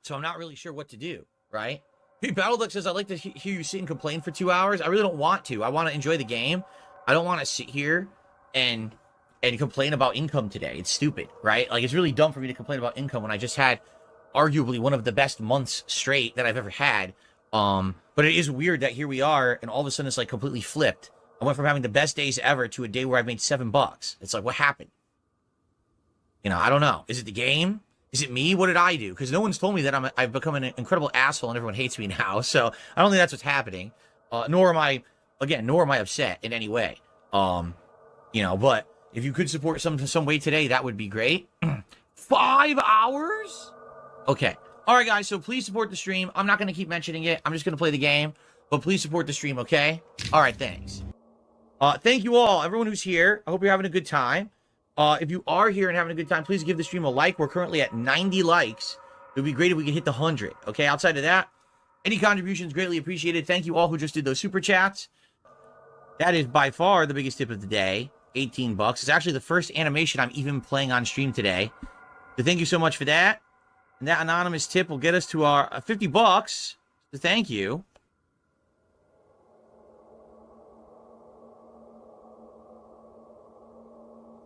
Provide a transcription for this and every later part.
So I'm not really sure what to do, right? Hey, Battleduck says, I'd like to hear you sit and complain for 2 hours. I really don't want to. I want to enjoy the game. I don't want to sit here and complain about income today. It's stupid, right? Like, it's really dumb for me to complain about income when I just had arguably one of the best months straight that I've ever had. But it is weird that here we are, and all of a sudden it's like completely flipped. I went from having the best days ever to a day where I made $7. It's like, what happened? You know, I don't know. Is it the game? Is it me? What did I do? Because no one's told me that I've become an incredible asshole and everyone hates me now. So I don't think that's what's happening. Nor am I upset in any way. You know, but if you could support some way today, that would be great. 5 hours? Okay. All right, guys. So please support the stream. I'm not going to keep mentioning it. I'm just going to play the game. But please support the stream, okay? All right, thanks. Thank you all, everyone who's here. I hope you're having a good time. If you are here and having a good time, please give the stream a like. We're currently at 90 likes. It would be great if we could hit the 100. Okay, outside of that, any contributions greatly appreciated. Thank you all who just did those super chats. That is by far the biggest tip of the day. 18 bucks. It's actually the first animation I'm even playing on stream today. So thank you so much for that. And that anonymous tip will get us to our 50 bucks. So thank you.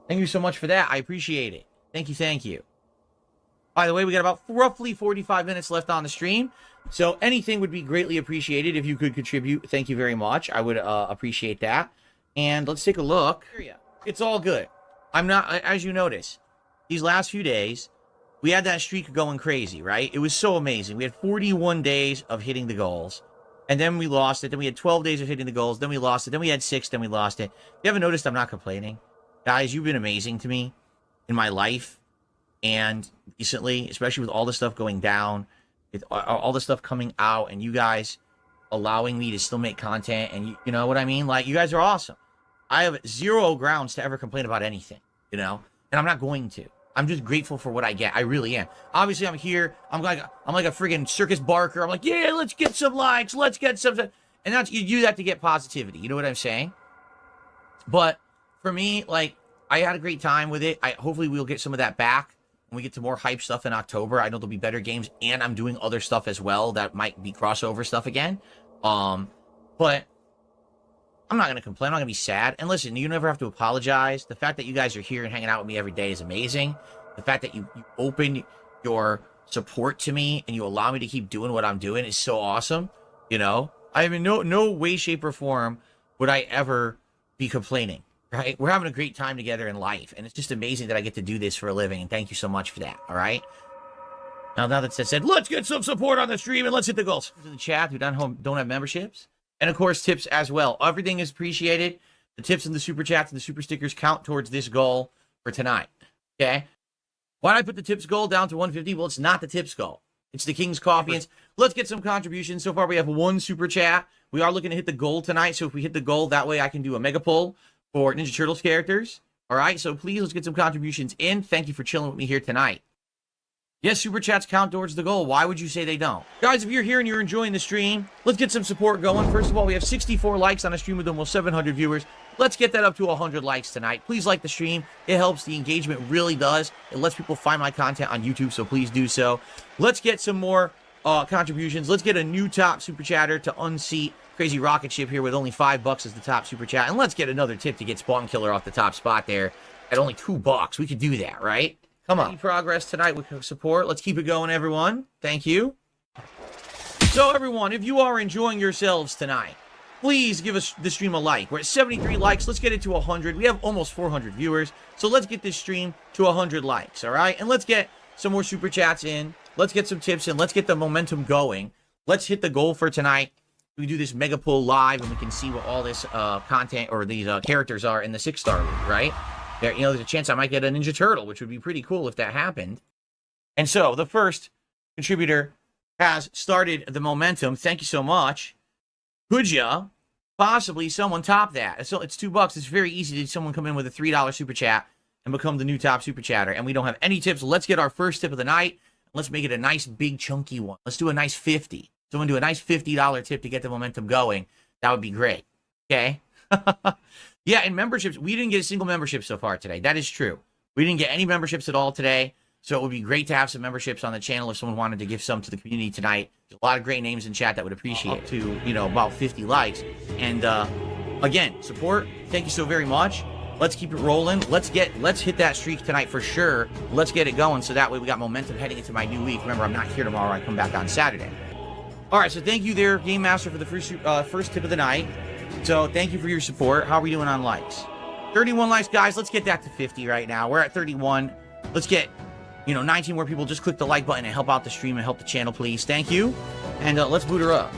Thank you so much for that. I appreciate it. Thank you, thank you. By the way, we got about roughly 45 minutes left on the stream. So anything would be greatly appreciated if you could contribute. Thank you very much. I would appreciate that. And let's take a look. It's all good. I'm not, as you notice, these last few days, we had that streak going crazy, right? It was so amazing. We had 41 days of hitting the goals. And then we lost it. Then we had 12 days of hitting the goals. Then we lost it. Then we had 6. Then we lost it. You haven't noticed I'm not complaining? Guys, you've been amazing to me in my life and recently, especially with all the stuff going down, with all the stuff coming out, and you guys allowing me to still make content, and you know what I mean? Like, you guys are awesome. I have zero grounds to ever complain about anything, you know? And I'm not going to. I'm just grateful for what I get. I really am. Obviously, I'm here. I'm like a friggin' circus barker. I'm like, yeah, let's get some likes. Let's get some. And that's, you do that to get positivity. You know what I'm saying? But for me, like, I had a great time with it. Hopefully we'll get some of that back when we get to more hype stuff in October. I know there'll be better games, and I'm doing other stuff as well that might be crossover stuff again. But I'm not going to complain. I'm not going to be sad. And listen, you never have to apologize. The fact that you guys are here and hanging out with me every day is amazing. The fact that you open your support to me and you allow me to keep doing what I'm doing is so awesome. You know, I mean, no way, shape, or form would I ever be complaining. Right? We're having a great time together in life, and it's just amazing that I get to do this for a living, and thank you so much for that, all right? Now that said, let's get some support on the stream, and let's hit the goals. To the chat who don't have memberships, and of course, tips as well. Everything is appreciated. The tips and the super chats and the super stickers count towards this goal for tonight, okay? Why did I put the tips goal down to 150? Well, it's not the tips goal. It's the King's Coffee. And let's get some contributions. So far, we have 1 super chat. We are looking to hit the goal tonight, so if we hit the goal, that way I can do a mega pull for Ninja Turtles characters. All right, so please, let's get some contributions in. Thank you for chilling with me here tonight. Yes, super chats count towards the goal. Why would you say they don't? Guys, if you're here and you're enjoying the stream, let's get some support going. First of all, we have 64 likes on a stream with almost 700 viewers. Let's get that up to 100 likes tonight. Please like the stream. It helps. The engagement really does. It lets people find my content on YouTube, so please do so. Let's get some more contributions. Let's get a new top super chatter to unseat Crazy Rocket Ship here with only $5 as the top super chat. And let's get another tip to get Spawn Killer off the top spot there at only $2. We could do that, right? Come on. Any progress tonight with support. Let's keep it going, everyone. Thank you. So, everyone, if you are enjoying yourselves tonight, please give us the stream a like. We're at 73 likes. Let's get it to 100. We have almost 400 viewers. So let's get this stream to 100 likes, all right? And let's get some more super chats in. Let's get some tips in. Let's get the momentum going. Let's hit the goal for tonight. We do this mega pull live, and we can see what all this content or these characters are in the 6-star league, right? There, you know, there's a chance I might get a Ninja Turtle, which would be pretty cool if that happened. And so the first contributor has started the momentum. Thank you so much. Could ya possibly someone top that? So it's $2. It's very easy to someone come in with a $3 super chat and become the new top super chatter. And we don't have any tips. Let's get our first tip of the night. Let's make it a nice big chunky one. Let's do a nice 50. Someone do a nice $50 tip to get the momentum going. That would be great. Okay? Yeah, and memberships, we didn't get a single membership so far today. That is true. We didn't get any memberships at all today. So it would be great to have some memberships on the channel if someone wanted to give some to the community tonight. There's a lot of great names in chat that would appreciate up to, you know, about 50 likes. And again, support. Thank you so very much. Let's keep it rolling. Let's hit that streak tonight for sure. Let's get it going so that way we got momentum heading into my new week. Remember, I'm not here tomorrow. I come back on Saturday. All right, so thank you there, Game Master, for the first tip of the night. So thank you for your support. How are we doing on likes? 31 likes, guys. Let's get that to 50 right now. We're at 31. Let's get, you know, 19 more people. Just click the like button and help out the stream and help the channel, please. Thank you. And let's boot her up.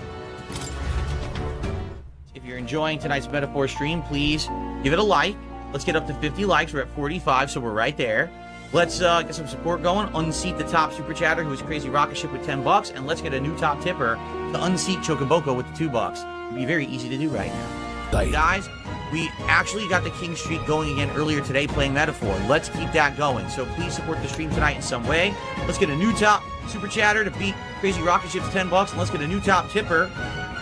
If you're enjoying tonight's Metaphor stream, please give it a like. Let's get up to 50 likes. We're at 45, so we're right there. Let's get some support going. Unseat the top super chatter, who is Crazy Rocket Ship with 10 bucks. And let's get a new top tipper to unseat Chocoboko with the 2 bucks. It'd be very easy to do right now. Hey guys, we actually got the King Streak going again earlier today playing Metaphor. Let's keep that going. So please support the stream tonight in some way. Let's get a new top super chatter to beat Crazy Rocket Ship's 10 bucks. And let's get a new top tipper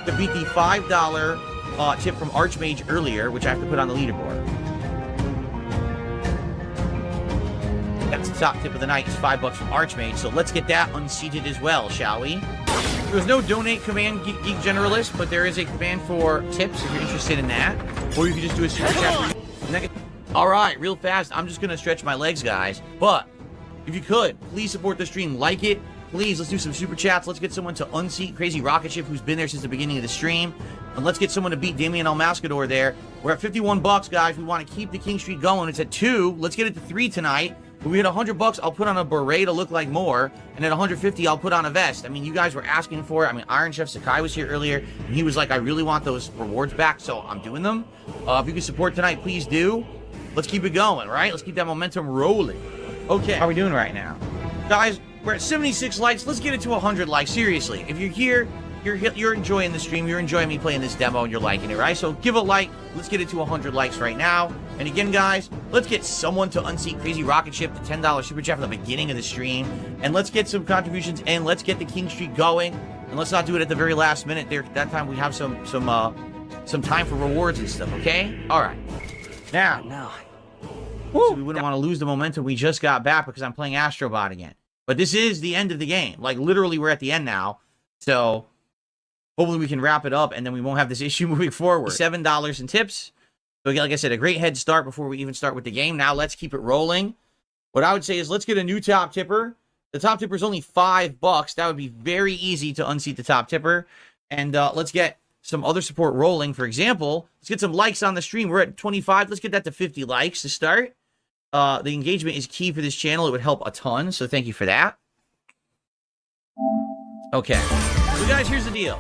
to beat the $5 tip from Archmage earlier, which I have to put on the leaderboard. That's the top tip of the night, is $5 from Archmage. So let's get that unseated as well, shall we? There's no donate command, Geek Generalist, but there is a command for tips if you're interested in that. Or you can just do a super chat. All right, real fast. I'm just going to stretch my legs, guys. But if you could, please support the stream. Like it. Please, let's do some super chats. Let's get someone to unseat Crazy Rocket Ship, who's been there since the beginning of the stream. And let's get someone to beat Damien Almascador there. We're at 51 bucks, guys. We want to keep the King Streak going. It's at 2. Let's get it to 3 tonight. When we hit 100 bucks, I'll put on a beret to look like more. And at 150, I'll put on a vest. I mean, you guys were asking for it. I mean, Iron Chef Sakai was here earlier, and he was like, I really want those rewards back, so I'm doing them. If you can support tonight, please do. Let's keep it going, right? Let's keep that momentum rolling. Okay, how are we doing right now? Guys, we're at 76 likes. Let's get it to 100 likes. Seriously, if you're here, you're enjoying the stream, you're enjoying me playing this demo, and you're liking it, right? So give a like. Let's get it to 100 likes right now. And again, guys, let's get someone to unseat Crazy Rocket Ship, the $10 super chat from the beginning of the stream. And let's get some contributions in. Let's get the King Streak going. And let's not do it at the very last minute. There, that time we have some time for rewards and stuff, okay? All right. Now. So we wouldn't want to lose the momentum we just got back because I'm playing Astrobot again. But this is the end of the game. Like, literally, we're at the end now. So hopefully we can wrap it up, and then we won't have this issue moving forward. $7 in tips. So again, like I said, a great head start before we even start with the game. Now let's keep it rolling. What I would say is let's get a new top tipper. The top tipper is only $5. That would be very easy to unseat the top tipper. And let's get some other support rolling. For example, let's get some likes on the stream. We're at 25. Let's get that to 50 likes to start. The engagement is key for this channel. It would help a ton. So thank you for that. Okay. So guys, here's the deal.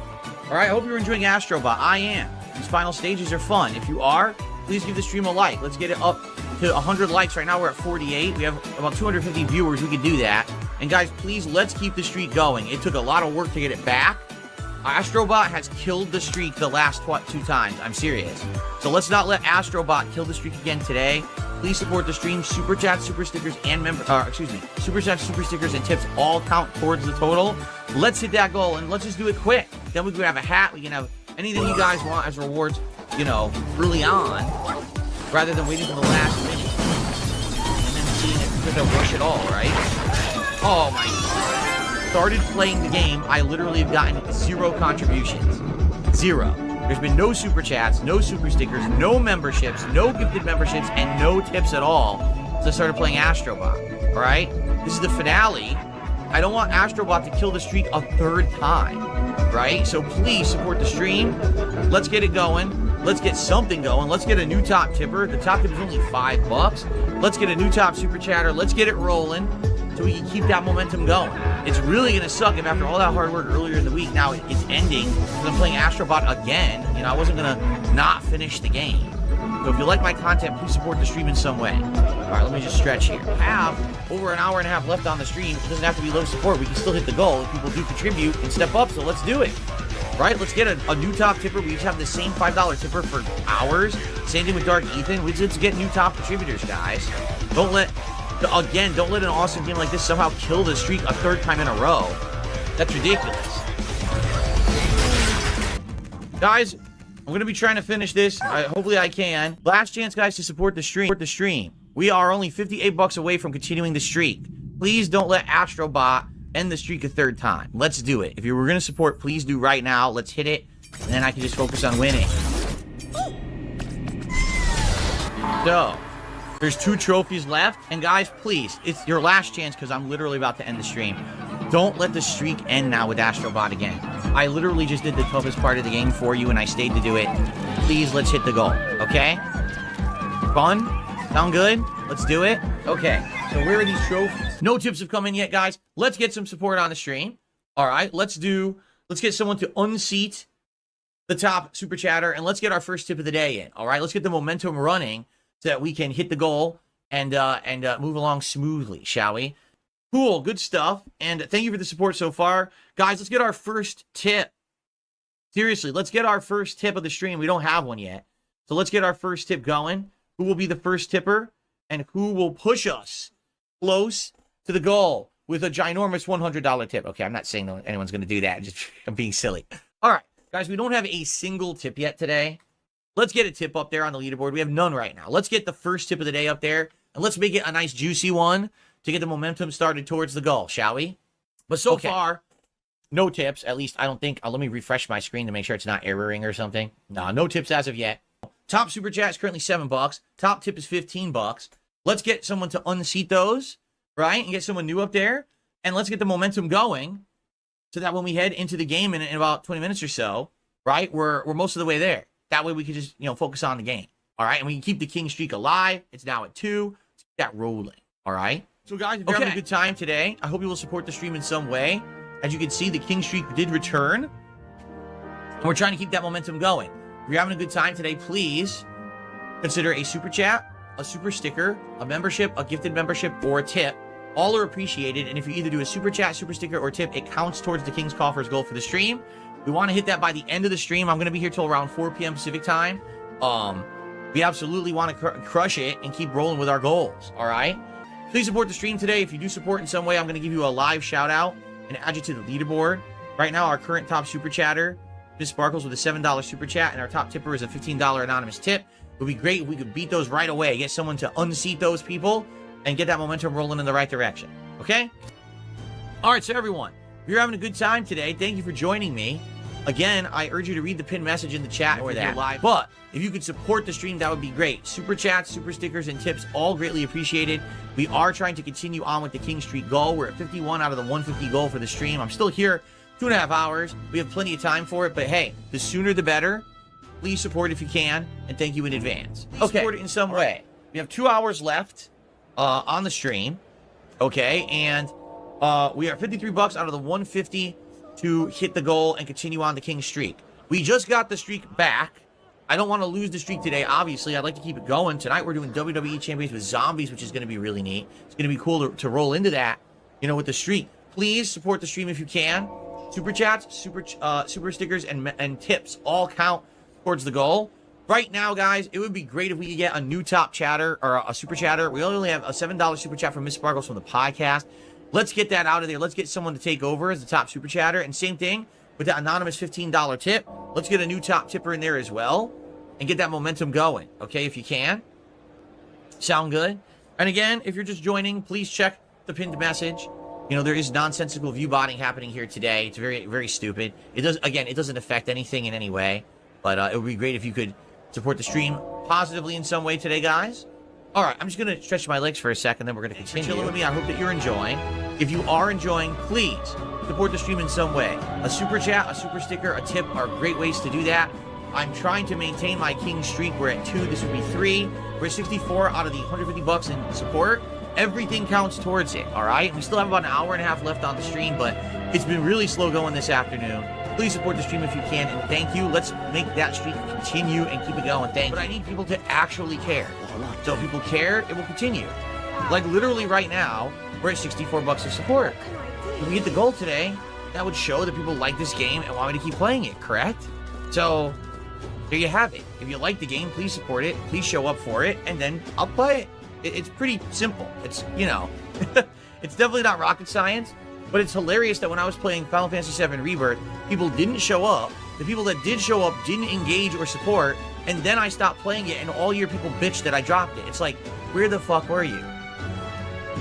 All right, I hope you're enjoying Astrobot. I am. These final stages are fun. If you are, please give the stream a like. Let's get it up to 100 likes. Right now, we're at 48. We have about 250 viewers. We can do that. And guys, please, let's keep the streak going. It took a lot of work to get it back. Astrobot has killed the streak the last 2 times. I'm serious. So let's not let Astrobot kill the streak again today. Please support the stream. Super chats, super stickers, and super chats, super stickers, and tips all count towards the total. Let's hit that goal, and let's just do it quick. Then we can have a hat. We can have anything you guys want as rewards, you know, early on, rather than waiting for the last minute and then seeing it because they'll rush it all, right? Oh my God. Started playing the game, I literally have gotten 0 contributions. 0. There's been no super chats, no super stickers, no memberships, no gifted memberships, and no tips at all since I started playing Astrobot. All right? This is the finale. I don't want Astrobot to kill the streak a 3rd time, right? So please support the stream. Let's get it going. Let's get something going. Let's get a new top tipper. The top tip is only $5. Let's get a new top super chatter. Let's get it rolling so we can keep that momentum going. It's really going to suck if after all that hard work earlier in the week, now it's ending because I'm playing Astrobot again. You know, I wasn't going to not finish the game. So if you like my content, please support the stream in some way. All right, let me just stretch here. I have over an hour and a half left on the stream. It doesn't have to be low support. We can still hit the goal if people do contribute and step up, so let's do it. Right, let's get a new top tipper. We each have the same $5 tipper for hours. Same thing with Dark Ethan. Let's get new top contributors, guys. Don't let an awesome game like this somehow kill the streak a 3rd time in a row. That's ridiculous. Guys, I'm going to be trying to finish this. Hopefully I can. Last chance, guys, to support the stream. We are only $58 away from continuing the streak. Please don't let Astrobot end the streak a third time. Let's do it. If you were going to support, please do right now. Let's hit it, and then I can just focus on winning. So, there's 2 trophies left, and guys, please, it's your last chance because I'm literally about to end the stream. Don't let the streak end now with Astrobot again. I literally just did the toughest part of the game for you, and I stayed to do it. Please, let's hit the goal, okay? Fun? Sound good? Let's do it? Okay, so where are these trophies? No tips have come in yet, guys. Let's get some support on the stream. All right, let's get someone to unseat the top super chatter, and let's get our first tip of the day in. All right, let's get the momentum running so that we can hit the goal and move along smoothly, shall we? Cool, good stuff, and thank you for the support so far. Guys, let's get our first tip. Seriously, let's get our first tip of the stream. We don't have one yet. So let's get our first tip going. Who will be the first tipper, and who will push us close to the goal with a ginormous $100 tip? Okay, I'm not saying anyone's going to do that. I'm being silly. All right, guys, we don't have a single tip yet today. Let's get a tip up there on the leaderboard. We have none right now. Let's get the first tip of the day up there, and let's make it a nice juicy one to get the momentum started towards the goal, shall we? But so far, no tips. At least I don't think. Let me refresh my screen to make sure it's not erroring or something. No tips as of yet. Top super chat is currently $7. Top tip is $15. Let's get someone to unseat those, right? And get someone new up there. And let's get the momentum going so that when we head into the game in about 20 minutes or so, right, we're most of the way there. That way we can just, focus on the game. All right? And we can keep the king streak alive. It's now at 2. Let's keep that rolling. All right? So, guys, if you're having a good time today, I hope you will support the stream in some way. As you can see, the king streak did return. And we're trying to keep that momentum going. If you're having a good time today, please consider a super chat, a super sticker, a membership, a gifted membership, or a tip. All are appreciated. And if you either do a super chat, super sticker, or tip, it counts towards the King's Coffers goal for the stream. We want to hit that by the end of the stream. I'm going to be here till around 4 p.m. Pacific time. We absolutely want to crush it and keep rolling with our goals. All right? Please support the stream today. If you do support in some way, I'm going to give you a live shout out and add you to the leaderboard. Right now, our current top super chatter, Miss Sparkles, with a $7 super chat, and our top tipper is a $15 anonymous tip. It would be great if we could beat those right away, get someone to unseat those people, and get that momentum rolling in the right direction. Okay? All right, so everyone, if you're having a good time today, thank you for joining me. Again, I urge you to read the pinned message in the chat or that. Live. But if you could support the stream, that would be great. Super chats, super stickers, and tips, all greatly appreciated. We are trying to continue on with the King Streak goal. We're at 51 out of the 150 goal for the stream. I'm still here 2.5 hours. We have plenty of time for it, but hey, the sooner the better. Please support if you can, and thank you in advance. Please support it in some way. We have 2 hours left on the stream, okay, and we are $53 out of the 150 to hit the goal and continue on the King Streak. We just got the streak back. I don't want to lose the streak today, obviously. I'd like to keep it going. Tonight we're doing WWE Champions with zombies, which is going to be really neat. It's going to be cool to roll into that, with the streak. Please support the stream if you can. Super chats, super stickers, and tips all count towards the goal. Right now, guys, it would be great if we could get a new top chatter or a super chatter. We only have a $7 super chat from Miss Sparkles from the podcast. Let's get that out of there. Let's get someone to take over as the top super chatter. And same thing with that anonymous $15 tip. Let's get a new top tipper in there as well and get that momentum going, okay, if you can. Sound good? And again, if you're just joining, please check the pinned message. There is nonsensical view botting happening here today. It's very, very stupid. It doesn't affect anything in any way. But it would be great if you could support the stream positively in some way today, guys. All right, I'm just going to stretch my legs for a second, then we're going to continue. Chilling with me. I hope that you're enjoying. If you are enjoying, please support the stream in some way. A super chat, a super sticker, a tip are great ways to do that. I'm trying to maintain my King streak. We're at 2. This would be 3. We're at 64 out of the $150 in support. Everything counts towards it, all right? We still have about an hour and a half left on the stream, but it's been really slow going this afternoon. Please support the stream if you can, and thank you. Let's make that streak continue and keep it going. Thank you. But I need people to actually care. So if people care, it will continue. Like literally right now, we're at $64 of support. If we get the goal today, that would show that people like this game and want me to keep playing it, correct? So there you have it. If you like the game, please support it. Please show up for it, and then I'll play it. It's pretty simple. It's, it's definitely not rocket science. But it's hilarious that when I was playing Final Fantasy VII Rebirth, people didn't show up. The people that did show up didn't engage or support. And then I stopped playing it, and all your people bitched that I dropped it. It's like, where the fuck were you?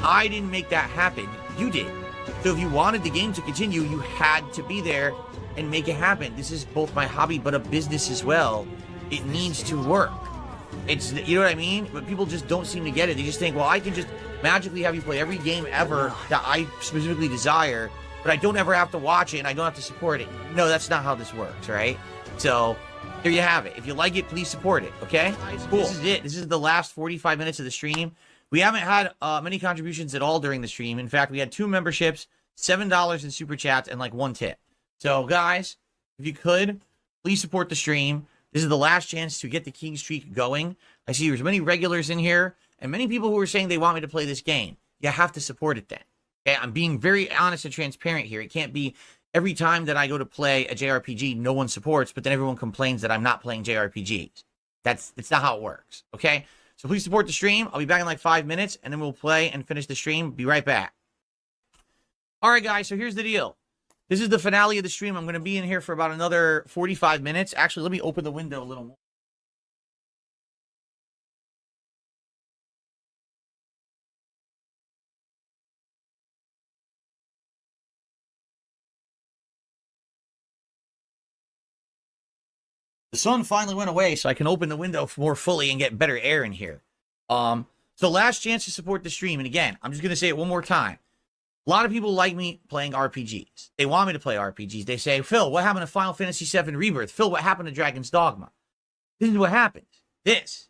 I didn't make that happen. You did. So if you wanted the game to continue, you had to be there and make it happen. This is both my hobby, but a business as well. It needs to work. It's, you know what I mean? But people just don't seem to get it. They just think, well, I can just magically have you play every game ever that I specifically desire, but I don't ever have to watch it and I don't have to support it. No, that's not how this works, right? So there you have it. If you like it, please support it, okay? Cool. This is it. This is the last 45 minutes of the stream. We haven't had many contributions at all during the stream. In fact, we had 2 memberships, $7 in super chats, and like 1 tip. So, guys, if you could, please support the stream. This is the last chance to get the King streak going. I see there's many regulars in here, and many people who are saying they want me to play this game. You have to support it then. Okay, I'm being very honest and transparent here. It can't be every time that I go to play a JRPG, no one supports, but then everyone complains that I'm not playing JRPGs. It's not how it works, okay? So please support the stream. I'll be back in like 5 minutes, and then we'll play and finish the stream. Be right back. All right, guys, so here's the deal. This is the finale of the stream. I'm going to be in here for about another 45 minutes. Actually, let me open the window a little more. The sun finally went away, so I can open the window more fully and get better air in here. So last chance to support the stream. And again, I'm just going to say it one more time. A lot of people like me playing RPGs. They want me to play RPGs. They say, Phil, what happened to Final Fantasy VII Rebirth? Phil, what happened to Dragon's Dogma? This is what happens. This.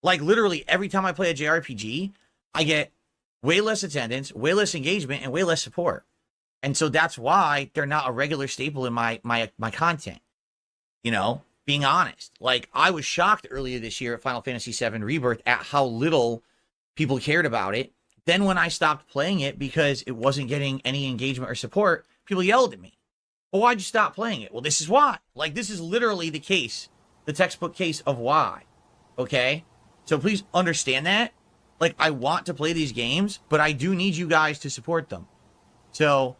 Like, literally, every time I play a JRPG, I get way less attendance, way less engagement, and way less support. And so that's why they're not a regular staple in my content. You know, being honest. Like, I was shocked earlier this year at Final Fantasy VII Rebirth at how little people cared about it. Then when I stopped playing it because it wasn't getting any engagement or support, people yelled at me. Well, why'd you stop playing it? Well, this is why. Like, this is literally the case, the textbook case of why. Okay? So please understand that. Like, I want to play these games, but I do need you guys to support them. So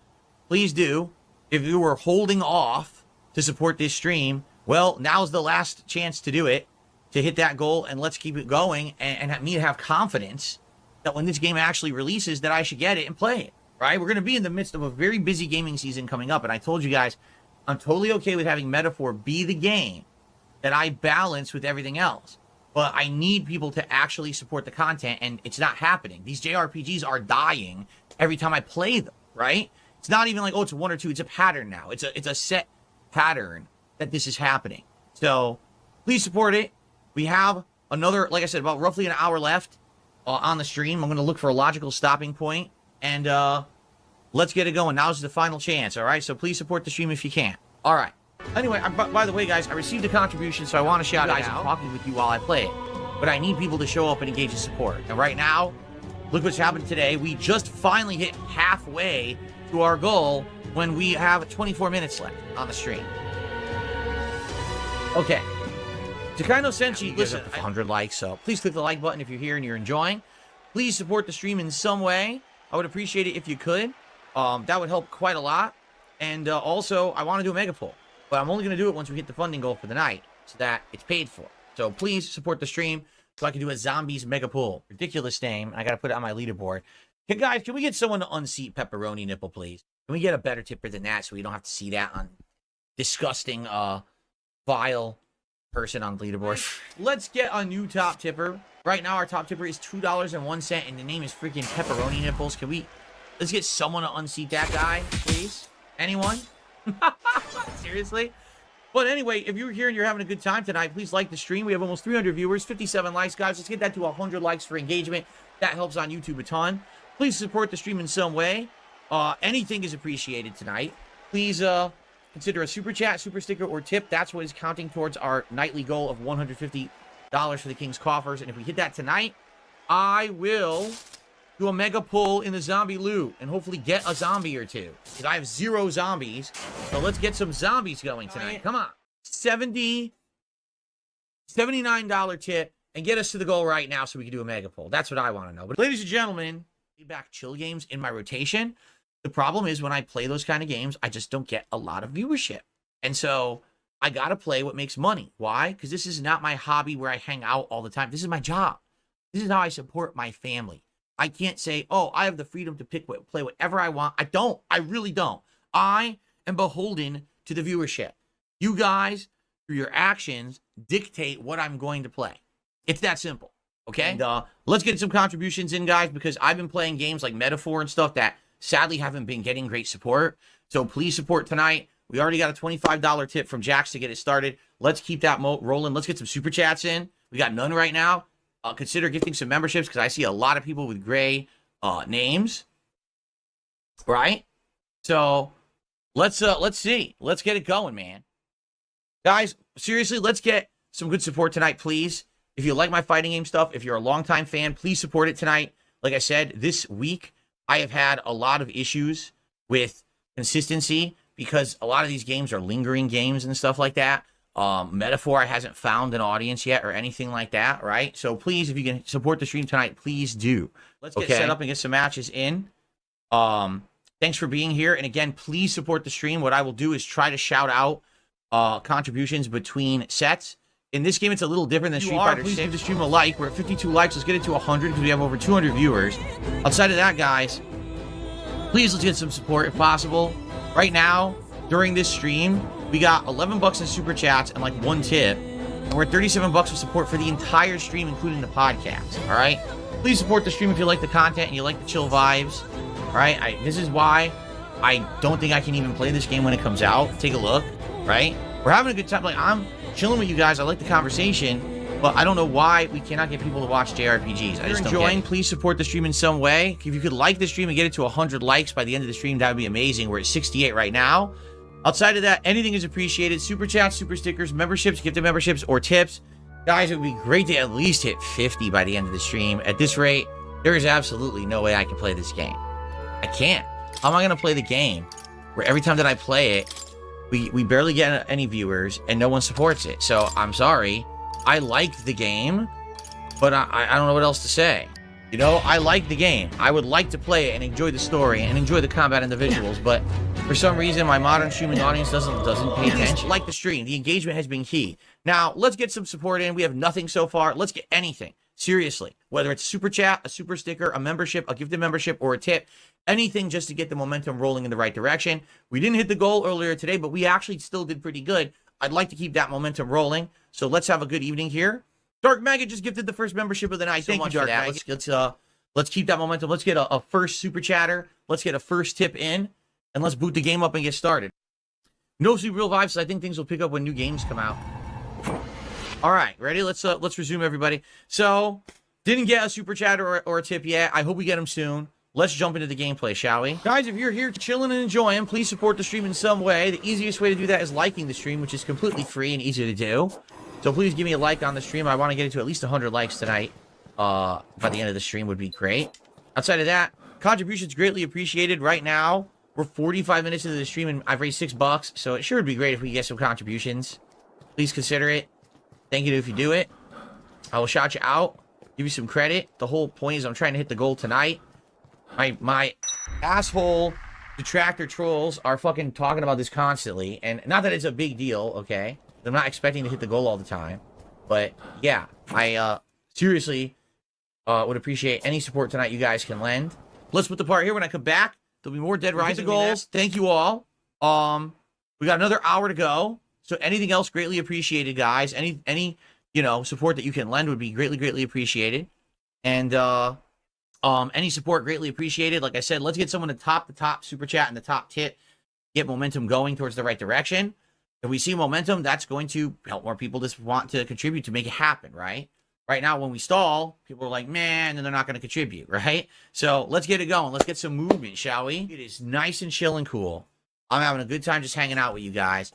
please do. If you were holding off to support this stream, well, now's the last chance to do it, to hit that goal, and let's keep it going, and have me have confidence that when this game actually releases, that I should get it and play it, right? We're going to be in the midst of a very busy gaming season coming up, and I told you guys, I'm totally okay with having Metaphor be the game that I balance with everything else. But I need people to actually support the content, and it's not happening. These JRPGs are dying every time I play them, right? It's not even like, oh, it's 1 or 2. It's a pattern now. It's a set pattern that this is happening. So please support it. We have another, like I said, about roughly an hour left on the stream. I'm going to look for a logical stopping point, and let's get it going. Now's the final chance, all right? So please support the stream if you can. All right. Anyway, by the way, guys, I received a contribution, so I want to shout out. I'm talking with you while I play it, but I need people to show up and engage in support. And right now, look what's happened today. We just finally hit halfway to our goal when we have 24 minutes left on the stream. Okay. Takano Senshi, listen, 100 likes, so please click the like button if you're here and you're enjoying. Please support the stream in some way. I would appreciate it if you could. That would help quite a lot. And also, I want to do a mega poll, but I'm only going to do it once we hit the funding goal for the night, so that it's paid for. So please support the stream so I can do a zombies mega poll. Ridiculous name. I got to put it on my leaderboard. Hey, guys, can we get someone to unseat Pepperoni Nipple, please? Can we get a better tipper than that so we don't have to see that on disgusting, vile person on leaderboard? Let's get a new top tipper. Right now, our top tipper is $2.01, and the name is freaking Pepperoni Nipples. Let's get someone to unseat that guy, please? Anyone? Seriously? But anyway, if you're here and you're having a good time tonight, please like the stream. We have almost 300 viewers, 57 likes, guys. Let's get that to 100 likes for engagement. That helps on YouTube a ton. Please support the stream in some way. Anything is appreciated tonight. Please consider a super chat, super sticker, or tip. That's what is counting towards our nightly goal of $150 for the King's coffers. And if we hit that tonight, I will do a mega pull in the zombie loot and hopefully get a zombie or two, because I have 0 zombies. So let's get some zombies going tonight. Come on. $79 tip and get us to the goal right now so we can do a mega pull. That's what I want to know. But ladies and gentlemen, back chill games in my rotation. The problem is when I play those kind of games, I just don't get a lot of viewership. And so I got to play what makes money. Why? Because this is not my hobby where I hang out all the time. This is my job. This is how I support my family. I can't say, oh, I have the freedom to play whatever I want. I don't. I really don't. I am beholden to the viewership. You guys, through your actions, dictate what I'm going to play. It's that simple. Okay? And, let's get some contributions in, guys, because I've been playing games like Metaphor and stuff that sadly haven't been getting great support. So please support tonight. We already got a $25 tip from Jax to get it started. Let's keep that rolling. Let's get some super chats in. We got none right now. Consider gifting some memberships because I see a lot of people with gray names. Right? So let's see. Let's get it going, man. Guys, seriously, let's get some good support tonight, please. If you like my fighting game stuff, if you're a longtime fan, please support it tonight. Like I said, this week, I have had a lot of issues with consistency because a lot of these games are lingering games and stuff like that. Metaphor hasn't found an audience yet or anything like that, right? So please, if you can support the stream tonight, please do. Let's get set up and get some matches in. Thanks for being here. And again, please support the stream. What I will do is try to shout out contributions between sets. In this game, it's a little different than Street Fighter 6. Please give the stream a like. We're at 52 likes. Let's get it to 100 because we have over 200 viewers. Outside of that, guys, please let's get some support if possible. Right now, during this stream, we got 11 bucks in super chats and like 1 tip. And we're at 37 bucks of support for the entire stream, including the podcast. All right? Please support the stream if you like the content and you like the chill vibes. All right? This is why I don't think I can even play this game when it comes out. Take a look. Right? We're having a good time. Like, I'm chilling with you guys. I like the conversation, but I don't know why we cannot get people to watch JRPGs. I just don't get it. Please support the stream in some way. If you could like the stream and get it to 100 likes by the end of the stream, that would be amazing. We're at 68 right now. Outside of that, anything is appreciated. Super chats, super stickers, memberships, gifted memberships, or tips. Guys, it would be great to at least hit 50 by the end of the stream. At this rate, there is absolutely no way I can play this game. I can't. How am I going to play the game where every time that I play it, we barely get any viewers and no one supports it? So I'm sorry. I like the game, but I don't know what else to say. You know, I like the game. I would like to play it and enjoy the story and enjoy the combat and the visuals, but for some reason, my modern streaming audience doesn't pay attention. Like the stream, the engagement has been key. Now, let's get some support in. We have nothing so far. Let's get anything. Seriously. Whether it's a super chat, a super sticker, a membership, a gifted membership, or a tip. Anything just to get the momentum rolling in the right direction. We didn't hit the goal earlier today, but we actually still did pretty good. I'd like to keep that momentum rolling. So let's have a good evening here. Dark Maggot just gifted the first membership of the night. Thank you, Dark Maggot. Let's keep that momentum. Let's get a first super chatter. Let's get a first tip in. And let's boot the game up and get started. No super real vibes. I think things will pick up when new games come out. All right, ready? Let's resume, everybody. So, didn't get a super chat or a tip yet. I hope we get them soon. Let's jump into the gameplay, shall we? Guys, if you're here chilling and enjoying, please support the stream in some way. The easiest way to do that is liking the stream, which is completely free and easy to do. So please give me a like on the stream. I want to get it to at least 100 likes tonight. By the end of the stream would be great. Outside of that, contributions greatly appreciated. Right now, we're 45 minutes into the stream and I've raised $6, so it sure would be great if we get some contributions. Please consider it. Thank you if you do it. I will shout you out, give you some credit. The whole point is I'm trying to hit the goal tonight. My asshole detractor trolls are fucking talking about this constantly, and not that it's a big deal, okay? I'm not expecting to hit the goal all the time, but yeah, I seriously would appreciate any support tonight you guys can lend. Let's put the part here. When I come back, there'll be more Dead Rising goals. Thank you all. We got another hour to go. So anything else greatly appreciated, guys. Any support that you can lend would be greatly appreciated. And any support greatly appreciated. Like I said, let's get someone to top the top super chat and the top tip. Get momentum going towards the right direction. If we see momentum, that's going to help more people just want to contribute to make it happen, right? Right now, when we stall, people are like, man, and they're not going to contribute, right? So let's get it going. Let's get some movement, shall we? It is nice and chill and cool. I'm having a good time just hanging out with you guys.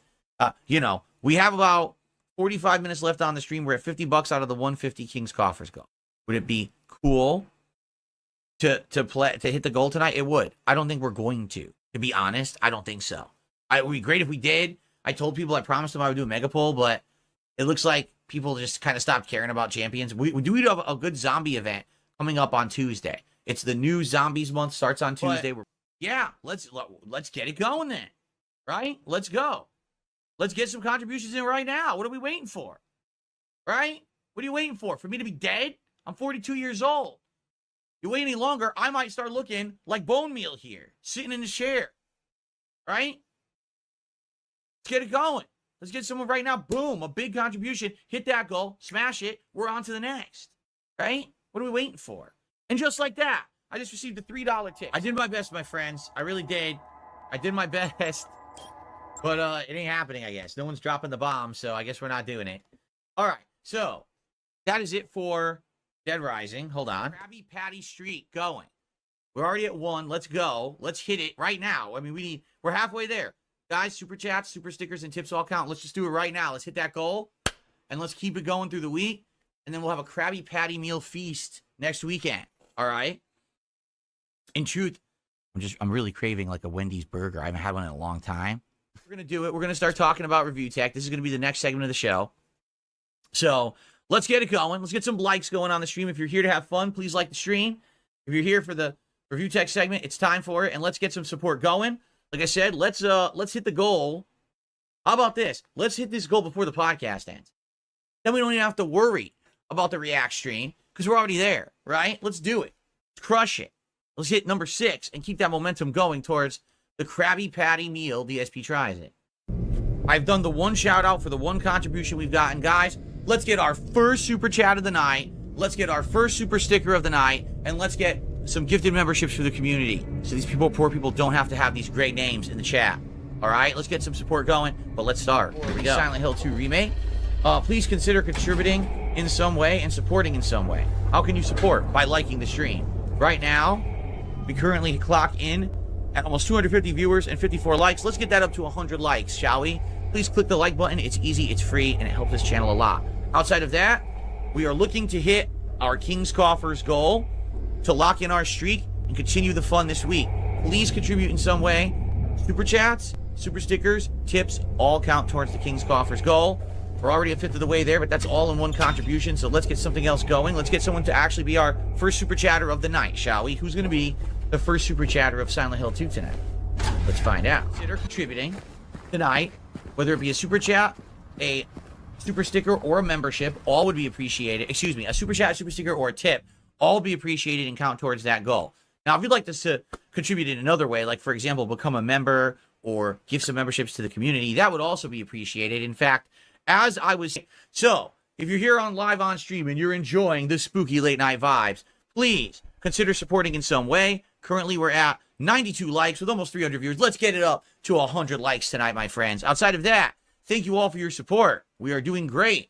We have about 45 minutes left on the stream. We're at $50 out of the 150 King's Coffers goal. Would it be cool to hit the goal tonight? It would. I don't think we're going to be honest. I don't think so. It would be great if we did. I told people, I promised them I would do a mega poll, but it looks like people just kind of stopped caring about champions. We do have a good zombie event coming up on Tuesday. It's the new Zombies month, starts on Tuesday. Yeah, let's get it going then, right? Let's go. Let's get some contributions in right now. What are we waiting for? Right? What are you waiting for? For me to be dead? I'm 42 years old. You wait any longer, I might start looking like bone meal here, sitting in the chair. Right? Let's get it going. Let's get someone right now. Boom, a big contribution. Hit that goal, smash it. We're on to the next. Right? What are we waiting for? And just like that, I just received a $3 tip. I did my best, my friends. I really did. I did my best. But it ain't happening, I guess. No one's dropping the bomb, so I guess we're not doing it. All right, so that is it for Dead Rising. Hold on. Krabby Patty streak going. We're already at 1. Let's go. Let's hit it right now. I mean, we're halfway there. Guys, super chats, super stickers, and tips all count. Let's just do it right now. Let's hit that goal, and let's keep it going through the week, and then we'll have a Krabby Patty meal feast next weekend. All right? In truth, I'm really craving like a Wendy's burger. I haven't had one in a long time. We're going to do it. We're going to start talking about review tech. This is going to be the next segment of the show. So let's get it going. Let's get some likes going on the stream. If you're here to have fun, please like the stream. If you're here for the review tech segment, it's time for it. And let's get some support going. Like I said, let's hit the goal. How about this? Let's hit this goal before the podcast ends. Then we don't even have to worry about the React stream because we're already there, right? Let's do it. Let's crush it. Let's hit number 6 and keep that momentum going towards the Krabby Patty meal. DSP tries it. I've done the one shout out for the one contribution we've gotten. Guys, let's get our first super chat of the night. Let's get our first super sticker of the night. And let's get some gifted memberships for the community. So these people, poor people, don't have to have these great names in the chat. All right, let's get some support going. But let's start. Here we go. Silent Hill 2 remake. Please consider contributing in some way and supporting in some way. How can you support? By liking the stream. Right now, we currently clock in at almost 250 viewers and 54 likes. Let's get that up to 100 likes, shall we? Please click the like button. It's easy, it's free, and it helps this channel a lot. Outside of that, we are looking to hit our King's Coffers goal to lock in our streak and continue the fun this week. Please contribute in some way. Super chats, super stickers, tips, all count towards the King's Coffers goal. We're already a fifth of the way there, but that's all in one contribution, so let's get something else going. Let's get someone to actually be our first super chatter of the night, shall we? Who's going to be the first super chatter of Silent Hill 2 tonight? Let's find out. Consider contributing tonight, whether it be a super chat, a super sticker, or a membership. All would be appreciated. Excuse me, a super chat, super sticker, or a tip. All be appreciated and count towards that goal. Now, if you'd like to contribute in another way, like, for example, become a member or give some memberships to the community, that would also be appreciated. In fact, as I was... So, if you're here on live on stream and you're enjoying the spooky late night vibes, please consider supporting in some way. Currently, we're at 92 likes with almost 300 viewers. Let's get it up to 100 likes tonight, my friends. Outside of that, thank you all for your support. We are doing great.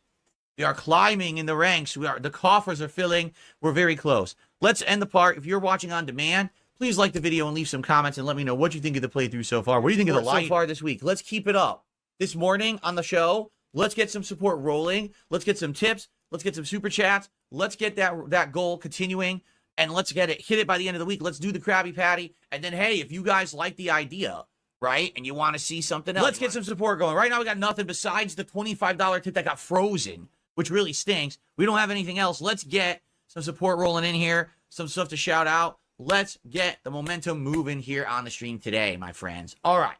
We are climbing in the ranks. The coffers are filling. We're very close. Let's end the part. If you're watching on demand, please like the video and leave some comments and let me know what you think of the playthrough so far. What do you think of the light so far this week? Let's keep it up. This morning on the show, let's get some support rolling. Let's get some tips. Let's get some super chats. Let's get that goal continuing. And let's hit it by the end of the week. Let's do the Krabby Patty. And then, hey, if you guys like the idea, right, and you want to see something else, let's get some support going. Right now, we got nothing besides the $25 tip that got frozen, which really stinks. We don't have anything else. Let's get some support rolling in here, some stuff to shout out. Let's get the momentum moving here on the stream today, my friends. All right.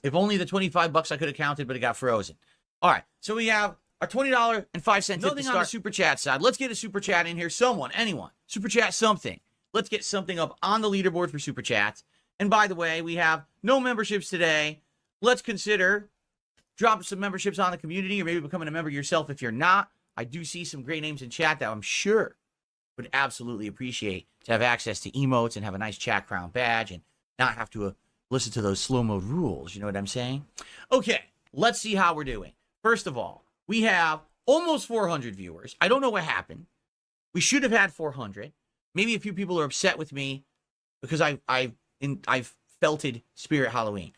If only the 25 bucks I could have counted, but it got frozen. All right. So we have our $20.05 tip to start on the super chat side. Let's get a super chat in here. Someone, anyone, super chat something. Let's get something up on the leaderboard for super chats. And by the way, we have no memberships today. Let's consider dropping some memberships on the community, or maybe becoming a member yourself if you're not. I do see some great names in chat that I'm sure would absolutely appreciate to have access to emotes and have a nice chat crown badge and not have to listen to those slow mode rules. You know what I'm saying? Okay, let's see how we're doing. First of all, we have almost 400 viewers. I don't know what happened. We should have had 400. Maybe a few people are upset with me because I've felted Spirit Halloween.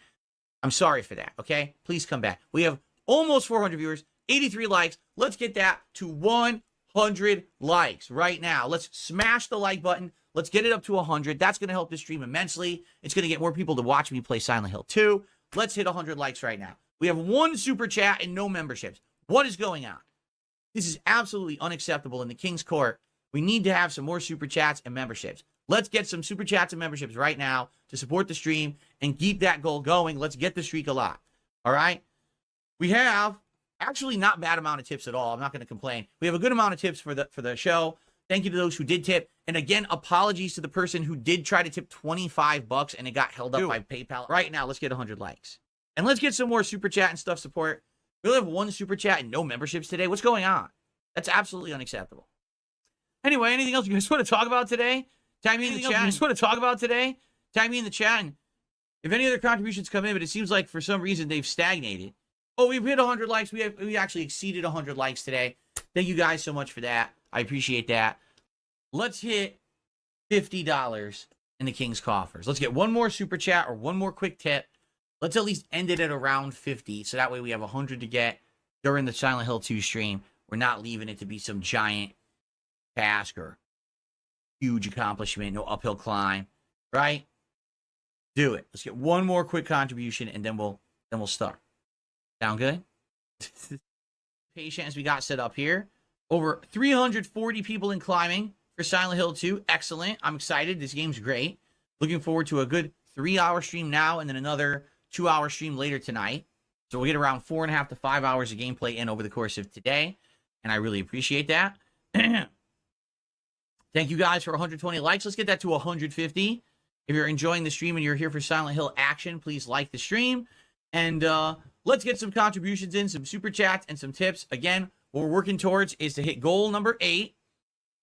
I'm sorry for that, okay? Please come back. We have almost 400 viewers, 83 likes. Let's get that to 100 likes right now. Let's smash the like button. Let's get it up to 100. That's going to help this stream immensely. It's going to get more people to watch me play Silent Hill 2. Let's hit 100 likes right now. We have one super chat and no memberships. What is going on? This is absolutely unacceptable in the King's Court. We need to have some more super chats and memberships. Let's get some super chats and memberships right now to support the stream and keep that goal going. Let's get the streak alive. All right? We have actually not bad amount of tips at all. I'm not going to complain. We have a good amount of tips for the show. Thank you to those who did tip. And again, apologies to the person who did try to tip 25 bucks and it got held up by PayPal. Right now, let's get 100 likes. And let's get some more super chat and stuff support. We only have one super chat and no memberships today. What's going on? That's absolutely unacceptable. Anyway, anything else you guys want to talk about today? Tag me in the chat. You guys want to talk about today? Tag me in the chat. And if any other contributions come in, but it seems like for some reason they've stagnated. Oh, we've hit 100 likes. We actually exceeded 100 likes today. Thank you guys so much for that. I appreciate that. Let's hit $50 in the King's coffers. Let's get one more super chat or one more quick tip. Let's at least end it at around 50. So that way we have 100 to get during the Silent Hill 2 stream. We're not leaving it to be some giant task or huge accomplishment, no uphill climb, right? Do it. Let's get one more quick contribution and then we'll start. Sound good? Patient as we got set up here. Over 340 people in climbing for Silent Hill 2. Excellent. I'm excited. This game's great. Looking forward to a good 3-hour stream now and then another 2-hour stream later tonight. So we'll get around 4.5 to 5 hours of gameplay in over the course of today. And I really appreciate that. Thank you guys for 120 likes. Let's get that to 150. If you're enjoying the stream and you're here for Silent Hill action, please like the stream. And let's get some contributions in, some super chats, and some tips. Again, what we're working towards is to hit goal number 8.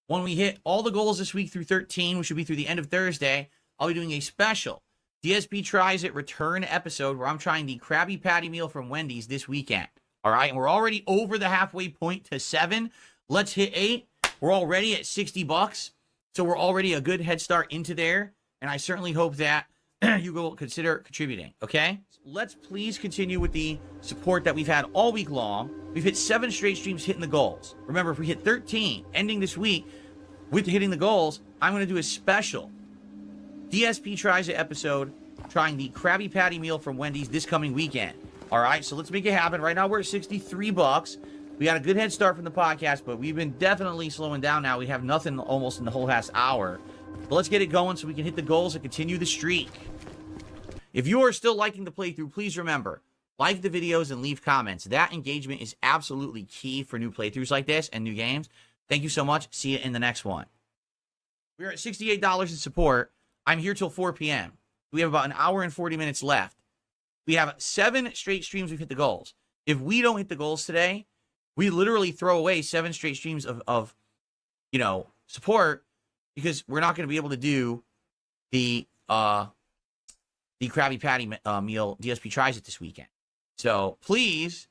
When we hit all the goals this week through 13, which should be through the end of Thursday, I'll be doing a special DSP Tries It return episode where I'm trying the Krabby Patty meal from Wendy's this weekend. All right, and we're already over the halfway point to 7. Let's hit 8. We're already at 60 bucks, so we're already a good head start into there, and I certainly hope that you will consider contributing, okay? Let's please continue with the support that we've had all week long. We've hit 7 straight streams hitting the goals. Remember, if we hit 13, ending this week with hitting the goals, I'm going to do a special DSP Tries It episode trying the Krabby Patty meal from Wendy's this coming weekend. All right, so let's make it happen. Right now, we're at 63 bucks. We got a good head start from the podcast, but we've been definitely slowing down now. We have nothing almost in the whole last hour. But let's get it going so we can hit the goals and continue the streak. If you are still liking the playthrough, please remember, like the videos and leave comments. That engagement is absolutely key for new playthroughs like this and new games. Thank you so much. See you in the next one. We're at $68 in support. I'm here till 4 p.m. We have about an hour and 40 minutes left. We have 7 straight streams we've hit the goals. If we don't hit the goals today, we literally throw away 7 straight streams of support because we're not going to be able to do the Krabby Patty meal DSP Tries It this weekend. So please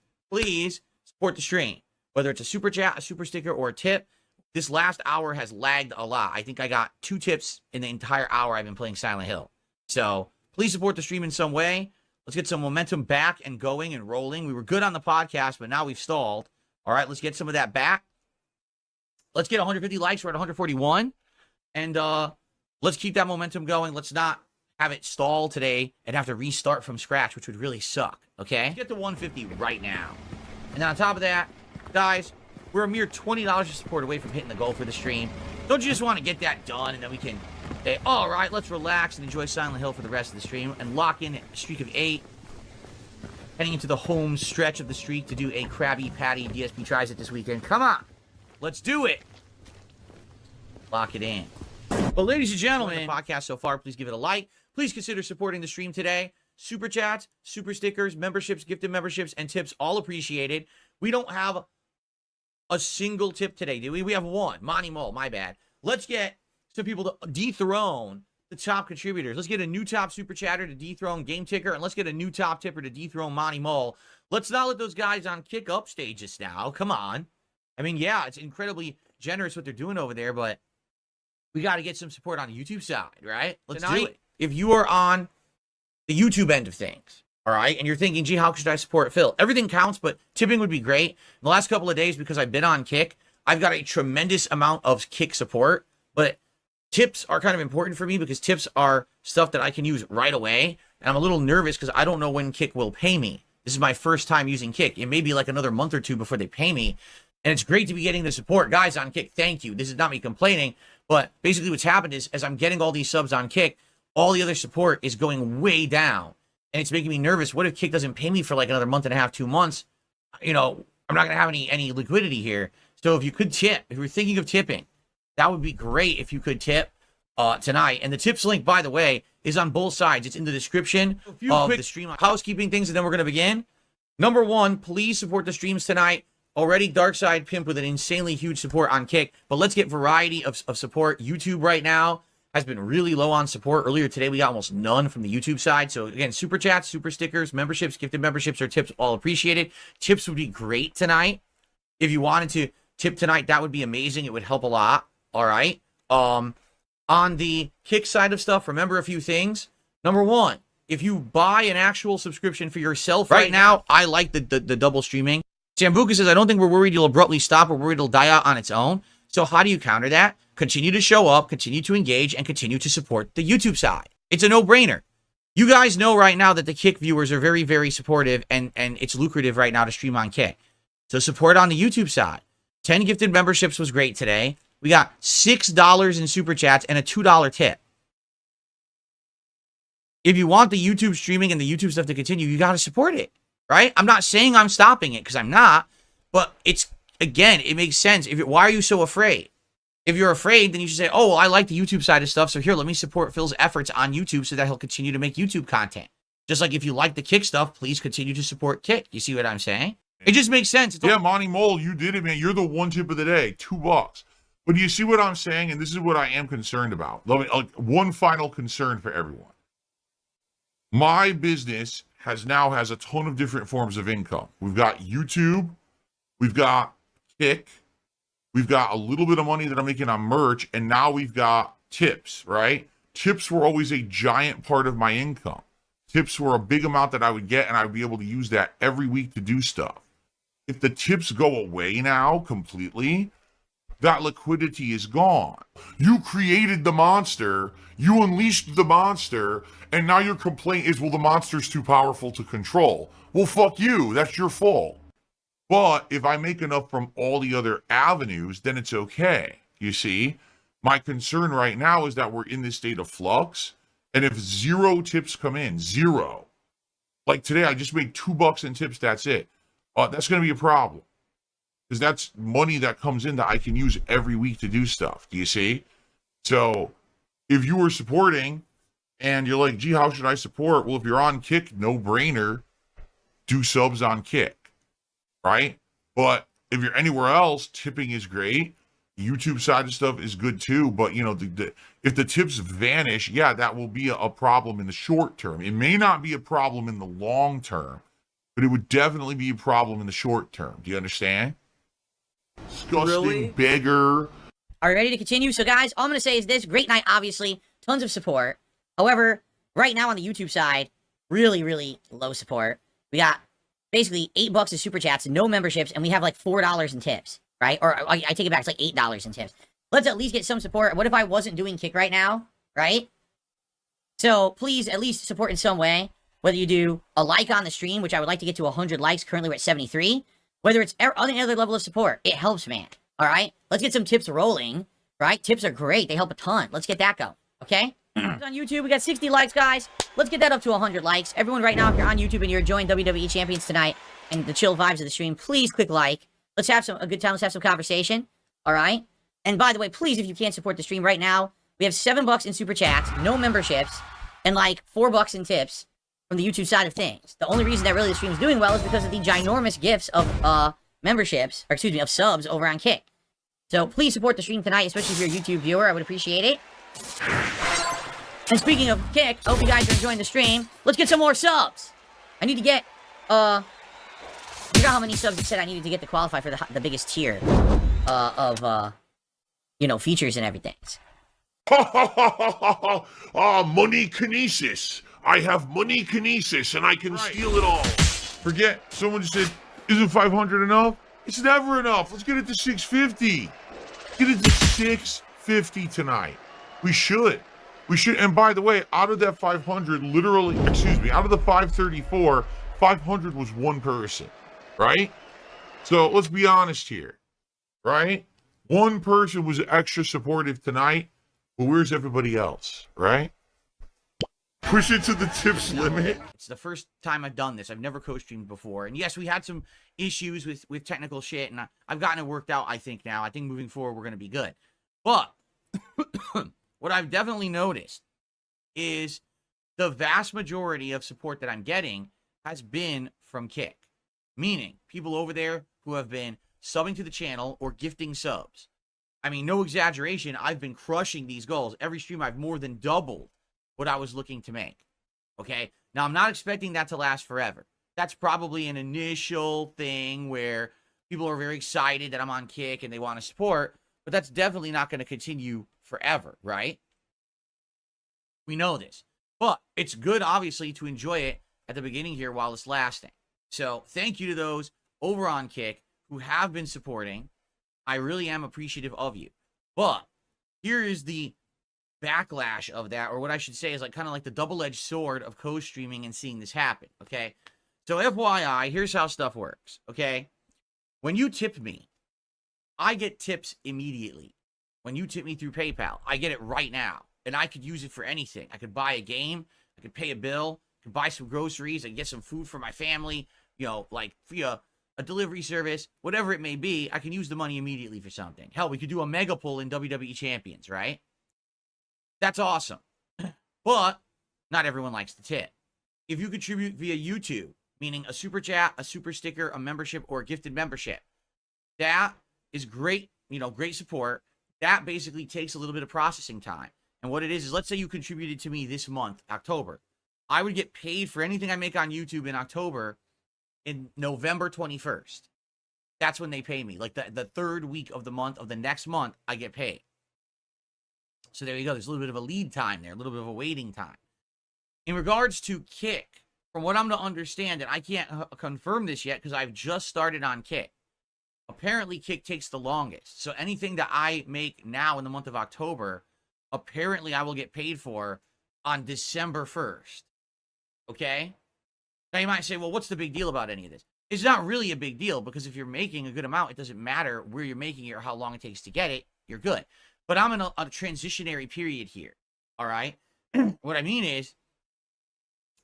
support the stream. Whether it's a super chat, a super sticker, or a tip. This last hour has lagged a lot. I think I got 2 tips in the entire hour I've been playing Silent Hill. So please support the stream in some way. Let's get some momentum back and going and rolling. We were good on the podcast, but now we've stalled. All right, let's get some of that back. Let's get 150 likes. We're at 141. And let's keep that momentum going. Let's not have it stall today and have to restart from scratch, which would really suck, okay? Let's get to 150 right now. And then on top of that, guys, we're a mere $20 of support away from hitting the goal for the stream. Don't you just want to get that done and then we can say, all right, let's relax and enjoy Silent Hill for the rest of the stream and lock in a streak of 8. Heading into the home stretch of the streak to do a Krabby Patty DSP Tries It this weekend. Come on. Let's do it. Lock it in. Well, ladies and gentlemen, the podcast so far, please give it a like. Please consider supporting the stream today. Super chats, super stickers, memberships, gifted memberships, and tips, all appreciated. We don't have a single tip today, do we? We have one. Monty Mole, my bad. Let's get some people to dethrone the top contributors. Let's get a new top super chatter to dethrone Game Ticker, and let's get a new top tipper to dethrone Monty Mole. Let's not let those guys on kick upstage us now. Come on. I mean, yeah, it's incredibly generous what they're doing over there, but we got to get some support on the YouTube side, right? Let's do it. If you are on the YouTube end of things, all right, and you're thinking, gee, how should I support Phil? Everything counts, but tipping would be great. In the last couple of days, because I've been on Kick, I've got a tremendous amount of Kick support, but tips are kind of important for me because tips are stuff that I can use right away, and I'm a little nervous because I don't know when Kick will pay me. This is my first time using Kick. It may be like another month or 2 before they pay me, and it's great to be getting the support. Guys on Kick, thank you. This is not me complaining, but basically what's happened is as I'm getting all these subs on Kick, all the other support is going way down. And it's making me nervous. What if Kick doesn't pay me for like another month and a half, 2 months? You know, I'm not going to have any liquidity here. So if you could tip, if you're thinking of tipping, that would be great if you could tip tonight. And the tips link, by the way, is on both sides. It's in the description of the stream. Housekeeping things, and then we're going to begin. Number one, please support the streams tonight. Already DarkSydePhil with an insanely huge support on Kick, but let's get variety of support. YouTube right now has been really low on support. Earlier today, we got almost none from the YouTube side. So again, super chats, super stickers, memberships, gifted memberships, or tips, all appreciated. Tips would be great tonight. If you wanted to tip tonight, that would be amazing. It would help a lot. All right. On the Kick side of stuff, remember a few things. Number one, if you buy an actual subscription for yourself right now, I like the double streaming. Sambuca says, I don't think we're worried you'll abruptly stop. We're worried it'll die out on its own. So how do you counter that? Continue to show up, continue to engage, and continue to support the YouTube side. It's a no-brainer. You guys know right now that the Kick viewers are very, very supportive, and it's lucrative right now to stream on Kick. So support on the YouTube side. 10 gifted memberships was great today. We got $6 in super chats and a $2 tip. If you want the YouTube streaming and the YouTube stuff to continue, you got to support it, right? I'm not saying I'm stopping it, because I'm not, but it's, again, it makes sense. Why are you so afraid? If you're afraid, then you should say, oh, well, I like the YouTube side of stuff, so here, let me support Phil's efforts on YouTube so that he'll continue to make YouTube content. Just like if you like the Kick stuff, please continue to support Kick. You see what I'm saying? It just makes sense. Yeah, Monty Mole, you did it, man. You're the one tip of the day, $2. But do you see what I'm saying? And this is what I am concerned about. One final concern for everyone. My business now has a ton of different forms of income. We've got YouTube, we've got Kick, we've got a little bit of money that I'm making on merch, and now we've got tips, right? Tips were always a giant part of my income. Tips were a big amount that I would get, and I would be able to use that every week to do stuff. If the tips go away now completely, that liquidity is gone. You created the monster, you unleashed the monster, and now your complaint is, well, the monster's too powerful to control. Well, fuck you, that's your fault. But if I make enough from all the other avenues, then it's okay. You see, my concern right now is that we're in this state of flux, and if 0 tips come in, 0, like today, I just made $2 in tips, that's it. That's going to be a problem, because that's money that comes in that I can use every week to do stuff. Do you see? So if you were supporting and you're like, gee, how should I support? Well, if you're on Kick, no brainer, do subs on Kick, right? But if you're anywhere else, tipping is great. YouTube side of stuff is good too. But, you know, if the tips vanish, yeah, that will be a problem in the short term. It may not be a problem in the long term, but it would definitely be a problem in the short term. Do you understand? Disgusting beggar. Are you ready to continue? So, guys, all I'm going to say is this. Great night, obviously. Tons of support. However, right now on the YouTube side, really, really low support. We got basically $8 of super chats, no memberships, and we have like $4 in tips, right? Or I take it back. It's like $8 in tips. Let's at least get some support. What if I wasn't doing Kick right now, right? So, please at least support in some way. Whether you do a like on the stream, which I would like to get to 100 likes. Currently, we're at 73. Whether it's any other level of support, it helps, man. All right? Let's get some tips rolling, right? Tips are great. They help a ton. Let's get that going, okay? On YouTube, we got 60 likes, guys. Let's get that up to 100 likes. Everyone right now, if you're on YouTube and you're enjoying WWE Champions tonight and the chill vibes of the stream, please click like. Let's have a good time. Let's have some conversation, all right? And by the way, please, if you can't support the stream right now, we have $7 in super chats, no memberships, and like $4 in tips from the YouTube side of things. The only reason that really the stream is doing well is because of the ginormous gifts of memberships, or excuse me, of subs over on Kick. So please support the stream tonight, especially if you're a YouTube viewer. I would appreciate it. And speaking of Kick, I hope you guys are enjoying the stream. Let's get some more subs. I need to get, I forgot how many subs it said I needed to get to qualify for the biggest tier of, you know, features and everything. Money kinesis. I have money kinesis, and I can steal it all. Forget, someone just said, isn't 500 enough? It's never enough. Let's get it to 650. Get it to 650 tonight. We should. And by the way, out of that 500, literally, out of the 534, 500 was one person, right? So let's be honest here, right? One person was extra supportive tonight, but where's everybody else, right? Push it to the tips limit. It's the first time I've done this. I've never co-streamed before. And yes, we had some issues with technical shit, and I've gotten it worked out, I think, now. I think moving forward, we're going to be good. But what I've definitely noticed is the vast majority of support that I'm getting has been from Kick. Meaning, people over there who have been subbing to the channel or gifting subs. I mean, no exaggeration, I've been crushing these goals. Every stream I've more than doubled what I was looking to make. Okay? Now, I'm not expecting that to last forever. That's probably an initial thing where people are very excited that I'm on Kick and they want to support, but that's definitely not going to continue forever, right? We know this. But it's good, obviously, to enjoy it at the beginning here while it's lasting. So thank you to those over on Kick who have been supporting. I really am appreciative of you. But here is the backlash of that, or what I should say is like kind of like the double-edged sword of co-streaming and seeing this happen, okay? So FYI, here's how stuff works, okay? When you tip me, I get tips immediately. When you tip me through PayPal, I get it right now. And I could use it for anything. I could buy a game. I could pay a bill. I could buy some groceries. I could get some food for my family. You know, like via a delivery service. Whatever it may be, I can use the money immediately for something. Hell, we could do a mega pull in WWE Champions, right? That's awesome. But not everyone likes to tip. If you contribute via YouTube, meaning a super chat, a super sticker, a membership, or a gifted membership, that is great, you know, great support. That basically takes a little bit of processing time. And what it is let's say you contributed to me this month, October. I would get paid for anything I make on YouTube in October in November 21st. That's when they pay me. Like the third week of the month of the next month, I get paid. So there you go. There's a little bit of a lead time there, a little bit of a waiting time. In regards to Kick, from what I'm to understand, and I can't confirm this yet because I've just started on Kick. Apparently, Kick takes the longest. So anything that I make now in the month of October, apparently I will get paid for on December 1st. Okay? Now you might say, well, what's the big deal about any of this? It's not really a big deal because if you're making a good amount, it doesn't matter where you're making it or how long it takes to get it. You're good. But I'm in a transitionary period here. All right? What I mean is,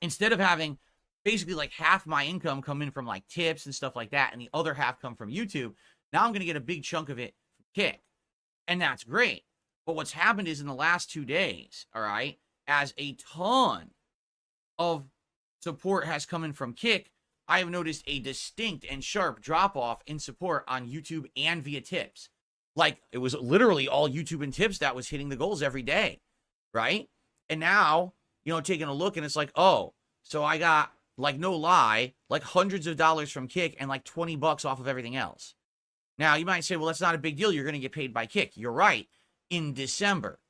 instead of having basically like half my income come in from like tips and stuff like that, and the other half come from YouTube, now I'm going to get a big chunk of it from Kick. And that's great. But what's happened is in the last 2 days, all right, as a ton of support has come in from Kick, I have noticed a distinct and sharp drop-off in support on YouTube and via tips. Like, it was literally all YouTube and tips that was hitting the goals every day, right? And now, you know, taking a look and it's like, oh, so I got, like, no lie, like hundreds of dollars from Kick and like $20 off of everything else. Now, you might say, well, that's not a big deal. You're going to get paid by Kick. You're right. In December,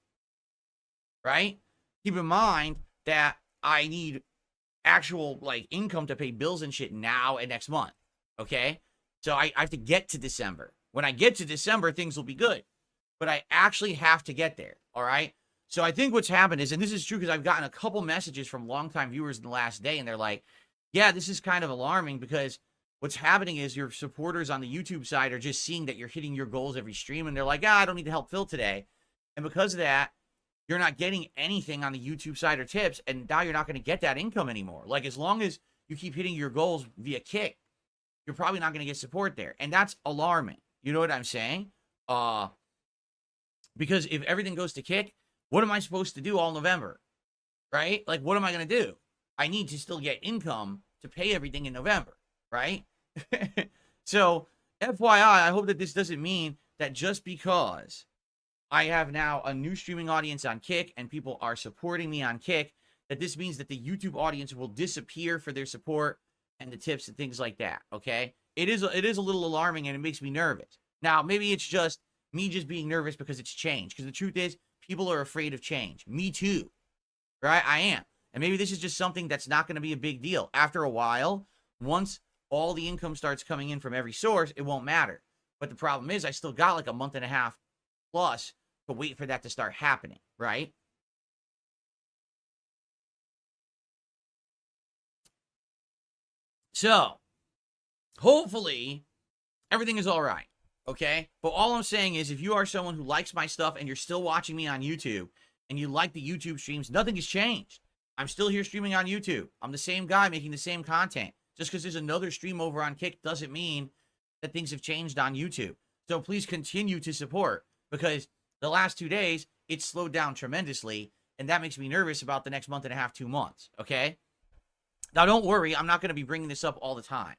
right? Keep in mind that I need actual, like, income to pay bills and shit now and next month, okay? So I have to get to December. When I get to December, things will be good. But I actually have to get there, all right? So I think what's happened is, and this is true because I've gotten a couple messages from longtime viewers in the last day, and they're like, yeah, this is kind of alarming because what's happening is your supporters on the YouTube side are just seeing that you're hitting your goals every stream, and they're like, I don't need to help Phil today. And because of that, you're not getting anything on the YouTube side or tips, and now you're not going to get that income anymore. Like, as long as you keep hitting your goals via Kick, you're probably not going to get support there. And that's alarming. You know what I'm saying? Because if everything goes to Kick, what am I supposed to do all November? Right? Like, what am I going to do? I need to still get income to pay everything in November, right? So, FYI, I hope that this doesn't mean that just because I have now a new streaming audience on Kick and people are supporting me on Kick, that this means that the YouTube audience will disappear for their support and the tips and things like that, okay? It is a little alarming and it makes me nervous. Now, maybe it's just me just being nervous because it's change. Because the truth is, people are afraid of change. Me too, right? I am. And maybe this is just something that's not going to be a big deal. After a while, once all the income starts coming in from every source, it won't matter. But the problem is I still got like a month and a half plus to wait for that to start happening, right? So, hopefully, everything is all right, okay? But all I'm saying is if you are someone who likes my stuff and you're still watching me on YouTube and you like the YouTube streams, nothing has changed. I'm still here streaming on YouTube. I'm the same guy making the same content. Just because there's another stream over on Kick doesn't mean that things have changed on YouTube. So please continue to support because The last 2 days, it's slowed down tremendously, and that makes me nervous about the next month and a half, 2 months, okay? Now, don't worry, I'm not going to be bringing this up all the time,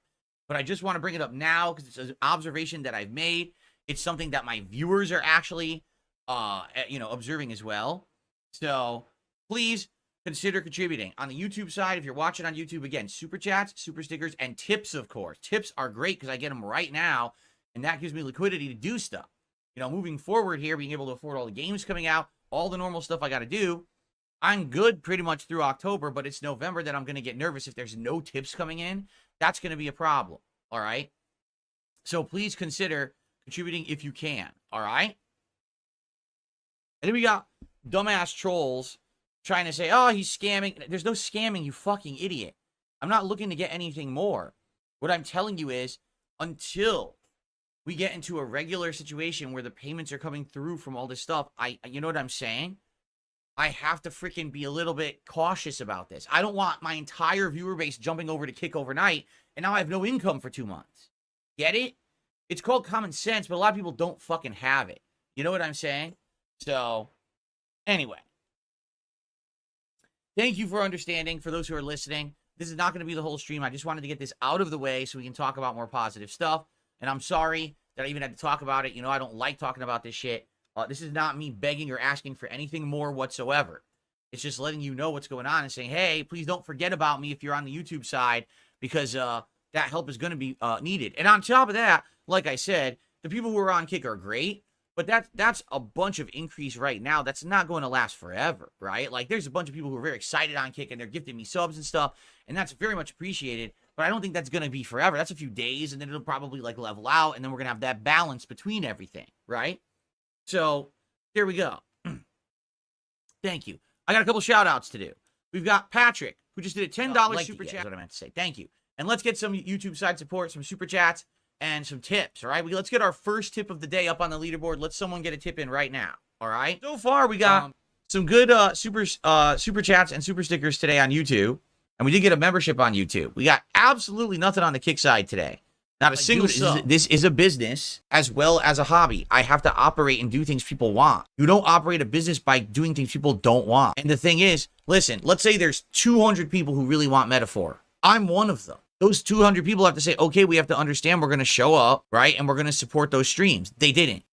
but I just want to bring it up now because it's an observation that I've made. It's something that my viewers are actually, observing as well. So please consider contributing. On the YouTube side, if you're watching on YouTube, again, super chats, super stickers, and tips, of course. Tips are great because I get them right now, and that gives me liquidity to do stuff. Moving forward here, being able to afford all the games coming out, all the normal stuff I got to do, I'm good pretty much through October, but it's November that I'm going to get nervous if there's no tips coming in. That's going to be a problem, all right? So please consider contributing if you can, all right? And then we got dumbass trolls trying to say, oh, he's scamming. There's no scamming, you fucking idiot. I'm not looking to get anything more. What I'm telling you is, until we get into a regular situation where the payments are coming through from all this stuff, you know what I'm saying? I have to freaking be a little bit cautious about this. I don't want my entire viewer base jumping over to Kick overnight, and now I have no income for 2 months. Get it? It's called common sense, but a lot of people don't fucking have it. You know what I'm saying? So, anyway. Thank you for understanding. For those who are listening, this is not going to be the whole stream. I just wanted to get this out of the way so we can talk about more positive stuff. And I'm sorry that I even had to talk about it. I don't like talking about this shit. This is not me begging or asking for anything more whatsoever. It's just letting you know what's going on and saying, hey, please don't forget about me if you're on the YouTube side, because that help is going to be needed. And on top of that, like I said, the people who are on Kick are great, but that's a bunch of increase right now. That's not going to last forever, right? Like, there's a bunch of people who are very excited on Kick, and they're gifting me subs and stuff, and that's very much appreciated, but I don't think that's going to be forever. That's a few days, and then it'll probably, level out, and then we're going to have that balance between everything, right? So, there we go. Thank you. I got a couple shout-outs to do. We've got Patrick, who just did a $10 super chat. That's what I meant to say. Thank you. And let's get some YouTube side support, some super chats, and some tips, all right? Let's get our first tip of the day up on the leaderboard. Let someone get a tip in right now, all right? So far, we got some good super chats and super stickers today on YouTube, and we did get a membership on YouTube. We got absolutely nothing on the Kick side today. Not a single sub. This is a business as well as a hobby. I have to operate and do things people want. You don't operate a business by doing things people don't want. And the thing is, listen, let's say there's 200 people who really want Metaphor. I'm one of them. Those 200 people have to say, okay, we have to understand we're going to show up, right? And we're going to support those streams. They didn't.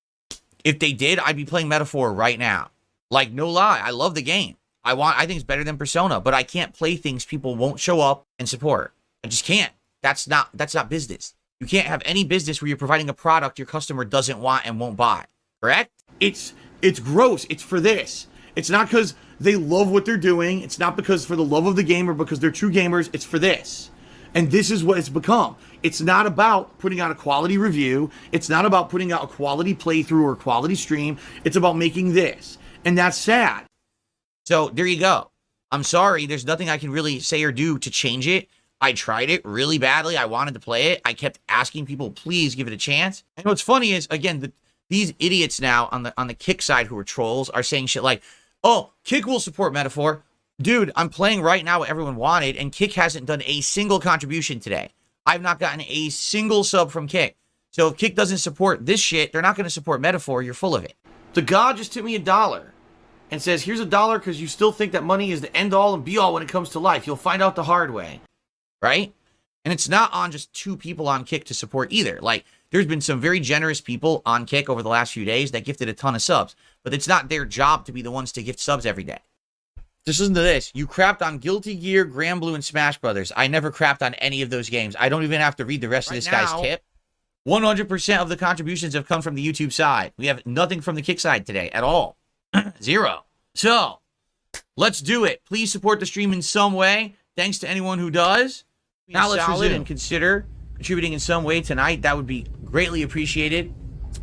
If they did, I'd be playing Metaphor right now. Like, no lie. I love the game. I think it's better than Persona, but I can't play things people won't show up and support. I just can't. That's not business. You can't have any business where you're providing a product your customer doesn't want and won't buy. Correct? It's gross. It's for this. It's not because they love what they're doing. It's not because for the love of the game or because they're true gamers. It's for this. And this is what it's become. It's not about putting out a quality review. It's not about putting out a quality playthrough or quality stream. It's about making this. And that's sad. So there you go. I'm sorry. There's nothing I can really say or do to change it. I tried it really badly. I wanted to play it. I kept asking people, please give it a chance. And what's funny is, again, these idiots now on the Kick side who are trolls are saying shit like, oh, Kick will support Metaphor. Dude, I'm playing right now what everyone wanted, and Kick hasn't done a single contribution today. I've not gotten a single sub from Kick. So if Kick doesn't support this shit, they're not going to support Metaphor. You're full of it. The God just tipped me $1 and says, here's $1 because you still think that money is the end-all and be-all when it comes to life. You'll find out the hard way. Right? And it's not on just 2 people on Kick to support either. Like, there's been some very generous people on Kick over the last few days that gifted a ton of subs. But it's not their job to be the ones to gift subs every day. Just listen to this. You crapped on Guilty Gear, Granblue, and Smash Brothers. I never crapped on any of those games. I don't even have to read the rest of this guy's tip. 100% of the contributions have come from the YouTube side. We have nothing from the Kick side today at all. 0. So, let's do it. Please support the stream in some way. Thanks to anyone who does. Now let's resume and consider contributing in some way tonight. That would be greatly appreciated.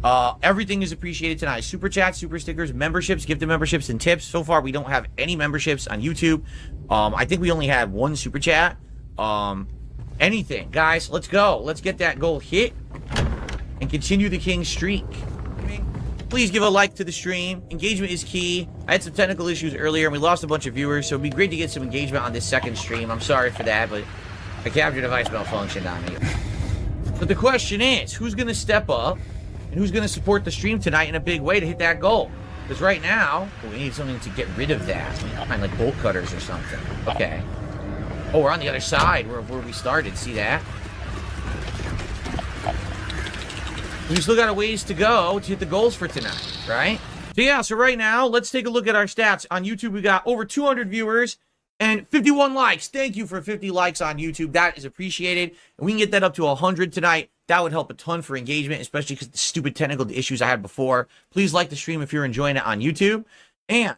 Everything is appreciated tonight. Super chats, super stickers, memberships, gifted memberships, and tips. So far, we don't have any memberships on YouTube. I think we only had 1 super chat. Anything. Guys, let's go. Let's get that goal hit and continue the King streak. Please give a like to the stream. Engagement is key. I had some technical issues earlier, and we lost a bunch of viewers, so it'd be great to get some engagement on this second stream. I'm sorry for that, but the capture device malfunctioned on me. But the question is, who's going to step up and who's going to support the stream tonight in a big way to hit that goal? Because right now, we need something to get rid of that. We need to find like bolt cutters or something. Okay. Oh, we're on the other side where we started. See that? We still got a ways to go to hit the goals for tonight, right? So yeah, so right now, let's take a look at our stats. On YouTube, we got over 200 viewers and 51 likes. Thank you for 50 likes on YouTube. That is appreciated. And we can get that up to 100 tonight. That would help a ton for engagement, especially because the stupid technical issues I had before. Please like the stream if you're enjoying it on YouTube. And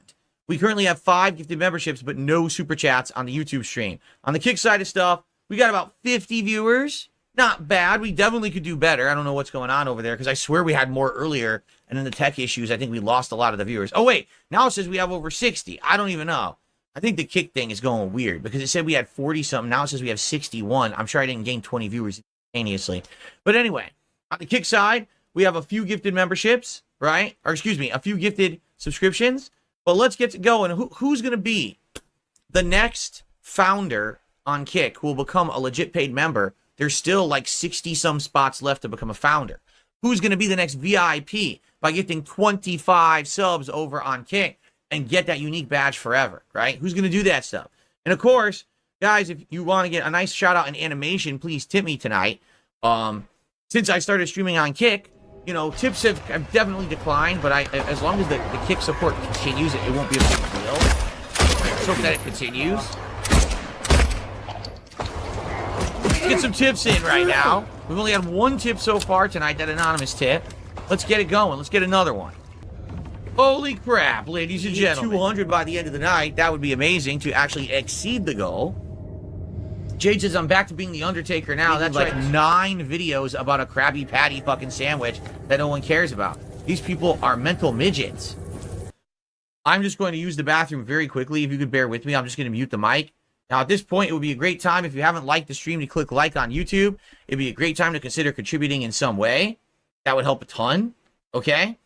we currently have 5 gifted memberships, but no super chats on the YouTube stream. On the Kick side of stuff, we got about 50 viewers. Not bad. We definitely could do better. I don't know what's going on over there because I swear we had more earlier. And then the tech issues, I think we lost a lot of the viewers. Oh, wait. Now it says we have over 60. I don't even know. I think the Kick thing is going weird because it said we had 40-something. Now it says we have 61. I'm sure I didn't gain 20 viewers instantaneously. But anyway, on the Kick side, we have a few gifted memberships, right? Or excuse me, a few gifted subscriptions. But let's get to going. Who's going to be the next founder on Kick who will become a legit paid member? There's still like 60-some spots left to become a founder. Who's going to be the next VIP by gifting 25 subs over on Kick and get that unique badge forever, right? Who's going to do that stuff? And of course, guys, if you want to get a nice shout out in animation, please tip me tonight. Since I started streaming on Kick, you know, tips have definitely declined, but as long as the Kick support continues, it won't be a big deal. Let's hope that it continues. Get some tips in right now. We've only had 1 tip so far tonight, that anonymous tip. Let's get it going. Let's get another one. Holy crap, ladies and gentlemen. 200 by the end of the night. That would be amazing to actually exceed the goal. Jade says, I'm back to being the Undertaker now. That's like 9 videos about a Krabby Patty fucking sandwich that no one cares about. These people are mental midgets. I'm just going to use the bathroom very quickly. If you could bear with me, I'm just going to mute the mic. Now, at this point, it would be a great time, if you haven't liked the stream, to click like on YouTube. It'd be a great time to consider contributing in some way. That would help a ton, okay?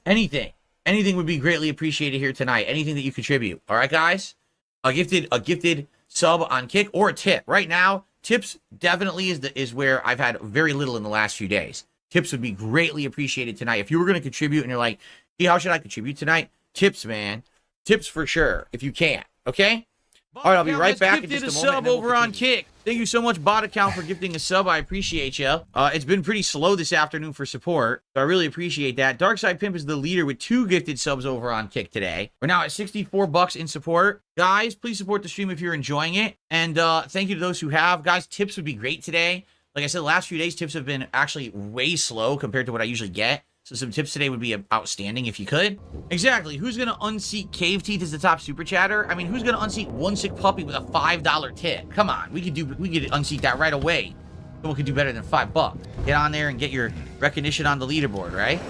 Anything would be greatly appreciated here tonight. Anything that you contribute, all right, guys? A gifted sub on Kick or a tip. Right now, tips definitely is where I've had very little in the last few days. Tips would be greatly appreciated tonight. If you were going to contribute and you're like, hey, how should I contribute tonight? Tips, man. Tips for sure, if you can, okay? All right, I'll be right back in just a moment. Sub over on Kick. Thank you so much, Bot Account, for gifting a sub. I appreciate you. It's been pretty slow this afternoon for support, so I really appreciate that. DarkSydePhil is the leader with 2 gifted subs over on Kick today. We're now at 64 bucks in support. Guys, please support the stream if you're enjoying it. And thank you to those who have. Guys, tips would be great today. Like I said, the last few days, tips have been actually way slow compared to what I usually get. So some tips today would be outstanding if you could. Exactly. Who's going to unseat Cave Teeth as the top super chatter? I mean, who's going to unseat One Sick Puppy with a $5 tip? Come on. We could unseat that right away. Someone could do better than $5. Get on there and get your recognition on the leaderboard, right?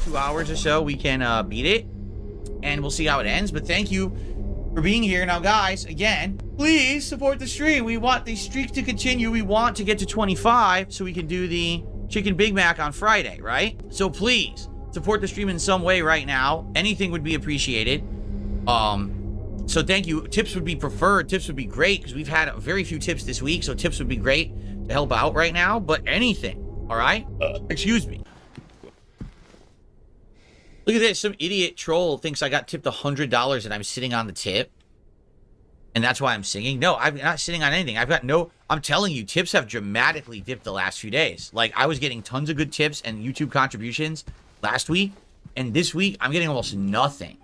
2 hours or so, we can beat it. And we'll see how it ends. But thank you for being here. Now, guys, again, please support the stream. We want the streak to continue. We want to get to 25 so we can do the Chicken Big Mac on Friday, right? So please support the stream in some way right now. Anything would be appreciated. So thank you. Tips would be preferred. Tips would be great because we've had very few tips this week. So tips would be great to help out right now. But anything, all right? Excuse me. Look at this. Some idiot troll thinks I got tipped $100 and I'm sitting on the tip. And that's why I'm singing. No, I'm not sitting on anything. I'm telling you, tips have dramatically dipped the last few days. Like, I was getting tons of good tips and YouTube contributions last week. And this week, I'm getting almost nothing.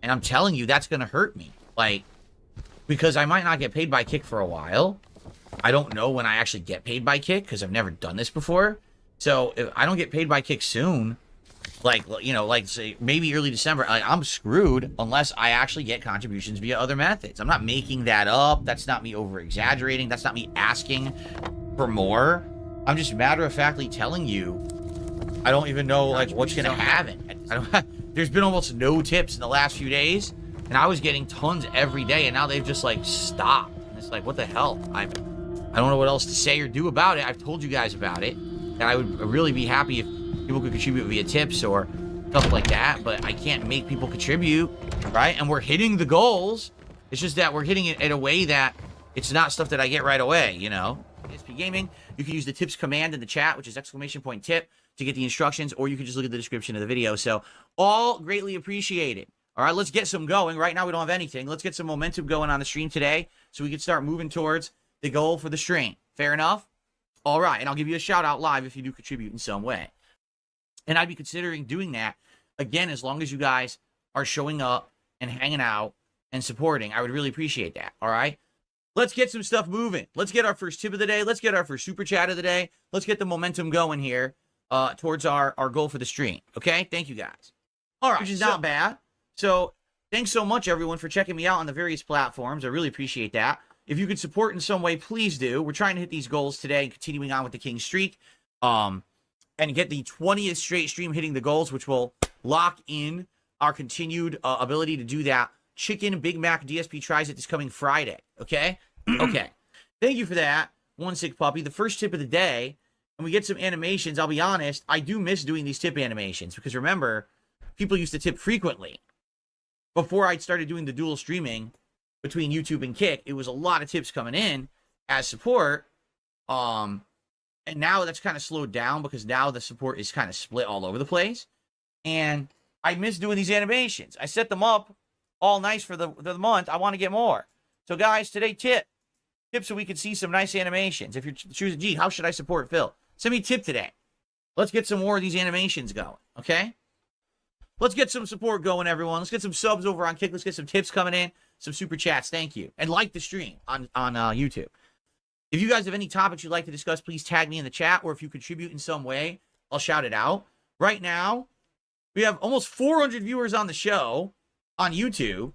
And I'm telling you, that's going to hurt me. Like, because I might not get paid by Kick for a while. I don't know when I actually get paid by Kick because I've never done this before. So, if I don't get paid by Kick soon, like, you know, like, say, maybe early December, I'm screwed unless I actually get contributions via other methods. I'm not making that up. That's not me over-exaggerating. That's not me asking for more. I'm just matter-of-factly telling you, I don't even know, like, what's going to happen. There's been almost no tips in the last few days, and I was getting tons every day, and now they've just, like, stopped. And it's like, what the hell? I don't know what else to say or do about it. I've told you guys about it, and I would really be happy if people could contribute via tips or stuff like that, but I can't make people contribute, right? And we're hitting the goals. It's just that we're hitting it in a way that it's not stuff that I get right away, you know? DSPGaming, you can use the tips command in the chat, which is !tip, to get the instructions, or you can just look at the description of the video. So all greatly appreciated. All right, let's get some going. Right now we don't have anything. Let's get some momentum going on the stream today so we can start moving towards the goal for the stream. Fair enough? All right, and I'll give you a shout out live if you do contribute in some way. And I'd be considering doing that, again, as long as you guys are showing up and hanging out and supporting. I would really appreciate that, all right? Let's get some stuff moving. Let's get our first tip of the day. Let's get our first super chat of the day. Let's get the momentum going here towards our goal for the stream, okay? Thank you, guys. All right, which is not bad. So thanks so much, everyone, for checking me out on the various platforms. I really appreciate that. If you could support in some way, please do. We're trying to hit these goals today and continuing on with the King streak and get the 20th straight stream hitting the goals, which will lock in our continued ability to do that Chicken Big Mac DSP Tries It this coming Friday, okay? Okay. Thank you for that, One Sick Puppy. The first tip of the day, and we get some animations. I'll be honest, I do miss doing these tip animations because remember, people used to tip frequently. Before I started doing the dual streaming between YouTube and Kick, it was a lot of tips coming in as support. And now that's kind of slowed down because now the support is kind of split all over the place. And I miss doing these animations. I set them up all nice for the month. I want to get more. So guys, today tip so we can see some nice animations. If you're choosing, gee, how should I support Phil? Send me a tip today. Let's get some more of these animations going, okay? Let's get some support going, everyone. Let's get some subs over on Kick. Let's get some tips coming in, some super chats. Thank you. And like the stream on YouTube. If you guys have any topics you'd like to discuss, please tag me in the chat, or if you contribute in some way, I'll shout it out. Right now, we have almost 400 viewers on the show on YouTube,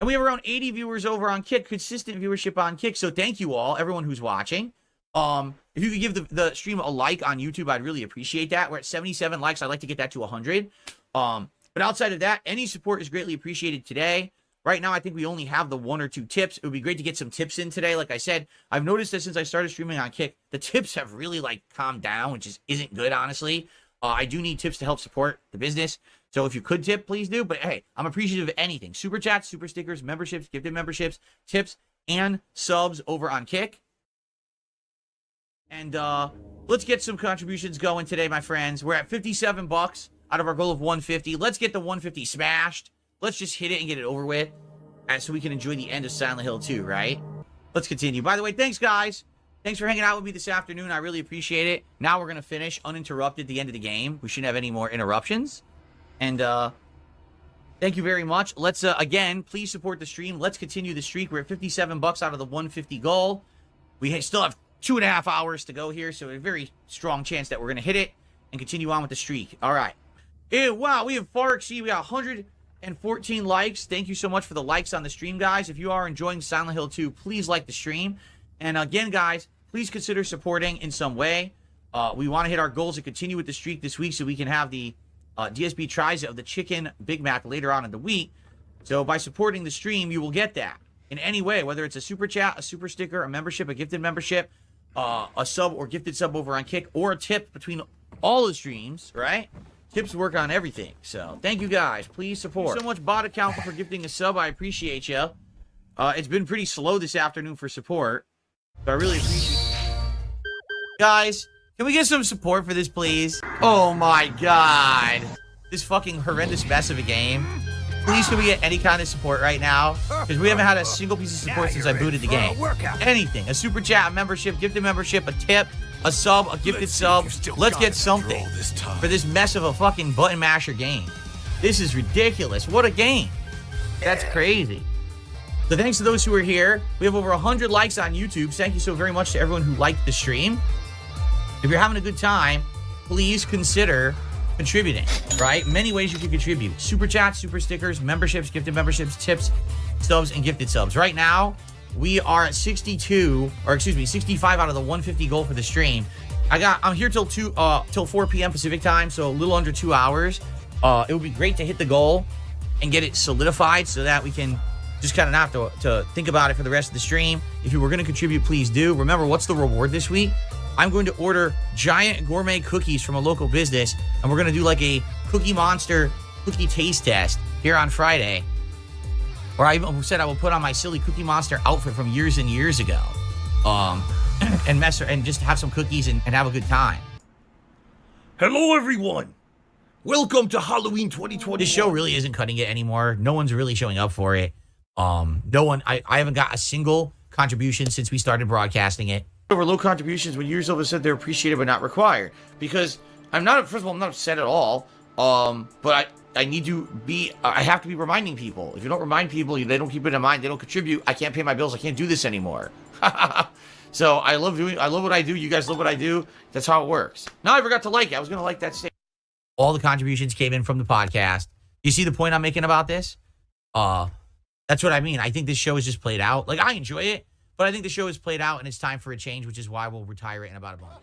and we have around 80 viewers over on Kick, consistent viewership on Kick. So thank you all, everyone who's watching. If you could give the stream a like on YouTube, I'd really appreciate that. We're at 77 likes. I'd like to get that to 100. But outside of that, any support is greatly appreciated today. Right now, I think we only have the 1 or 2 tips. It would be great to get some tips in today. Like I said, I've noticed that since I started streaming on Kick, the tips have really calmed down, which isn't good, honestly. I do need tips to help support the business. So if you could tip, please do. But hey, I'm appreciative of anything. Super chats, super stickers, memberships, gifted memberships, tips, and subs over on Kick. And let's get some contributions going today, my friends. We're at $57 out of our goal of 150. Let's get the 150 smashed. Let's just hit it and get it over with, so we can enjoy the end of Silent Hill 2, right? Let's continue. By the way, thanks, guys. Thanks for hanging out with me this afternoon. I really appreciate it. Now we're going to finish uninterrupted the end of the game. We shouldn't have any more interruptions. And thank you very much. Let's, again, please support the stream. Let's continue the streak. We're at $57 out of the 150 goal. We still have 2.5 hours to go here, so a very strong chance that we're going to hit it and continue on with the streak. All right. Ew, wow, we have far exceeded. We got 114 likes. Thank you so much for the likes on the stream, guys. If you are enjoying Silent Hill 2, please like the stream. And again, guys, please consider supporting in some way. We want to hit our goals and continue with the streak this week so we can have the DSP Tries It of the Chicken Big Mac later on in the week. So by supporting the stream, you will get that in any way, whether it's a super chat, a super sticker, a membership, a gifted membership, a sub or gifted sub over on Kick, or a tip between all the streams, right? Tips work on everything. So thank you, guys. Please support. Thank you so much, bot account, for gifting a sub. I appreciate you. It's been pretty slow this afternoon for support, so I really appreciate it. Guys, can we get some support for this, please? Oh my god. This fucking horrendous mess of a game. Please, can we get any kind of support right now? Because we haven't had a single piece of support since I booted the game. Anything. A super chat, a membership, gifted membership, a tip, a sub, a gifted sub. Let's get something for this mess of a fucking button masher game. This is ridiculous. What a game. That's crazy. So thanks to those who are here. We have over 100 likes on YouTube. Thank you so very much to everyone who liked the stream. If you're having a good time, please consider contributing, right? Many ways you can contribute. Super chats, super stickers, memberships, gifted memberships, tips, subs, and gifted subs. Right now, we are at 65 out of the 150 goal for the stream. I'm here till 4 p.m. Pacific time, so a little under 2 hours. It would be great to hit the goal and get it solidified so that we can just kind of not have to think about it for the rest of the stream. If you were going to contribute, please do. Remember, what's the reward this week? I'm going to order giant gourmet cookies from a local business, and we're going to do like a Cookie Monster cookie taste test here on Friday. Or I even said I will put on my silly Cookie Monster outfit from years and years ago, and just have some cookies and have a good time. Hello, everyone. Welcome to Halloween 2020. This show really isn't cutting it anymore. No one's really showing up for it. No one. I haven't got a single contribution since we started broadcasting it. Over low contributions when years over said they're appreciated but not required. Because I'm not. First of all, I'm not upset at all. But I need to be. I have to be reminding people. If you don't remind people, they don't keep it in mind. They don't contribute. I can't pay my bills. I can't do this anymore. So I love what I do. You guys love what I do. That's how it works. Now I forgot to like it. I was gonna like that statement. All the contributions came in from the podcast. You see the point I'm making about this? That's what I mean. I think this show is just played out. Like, I enjoy it, but I think the show is played out and it's time for a change, which is why we'll retire it in about a month.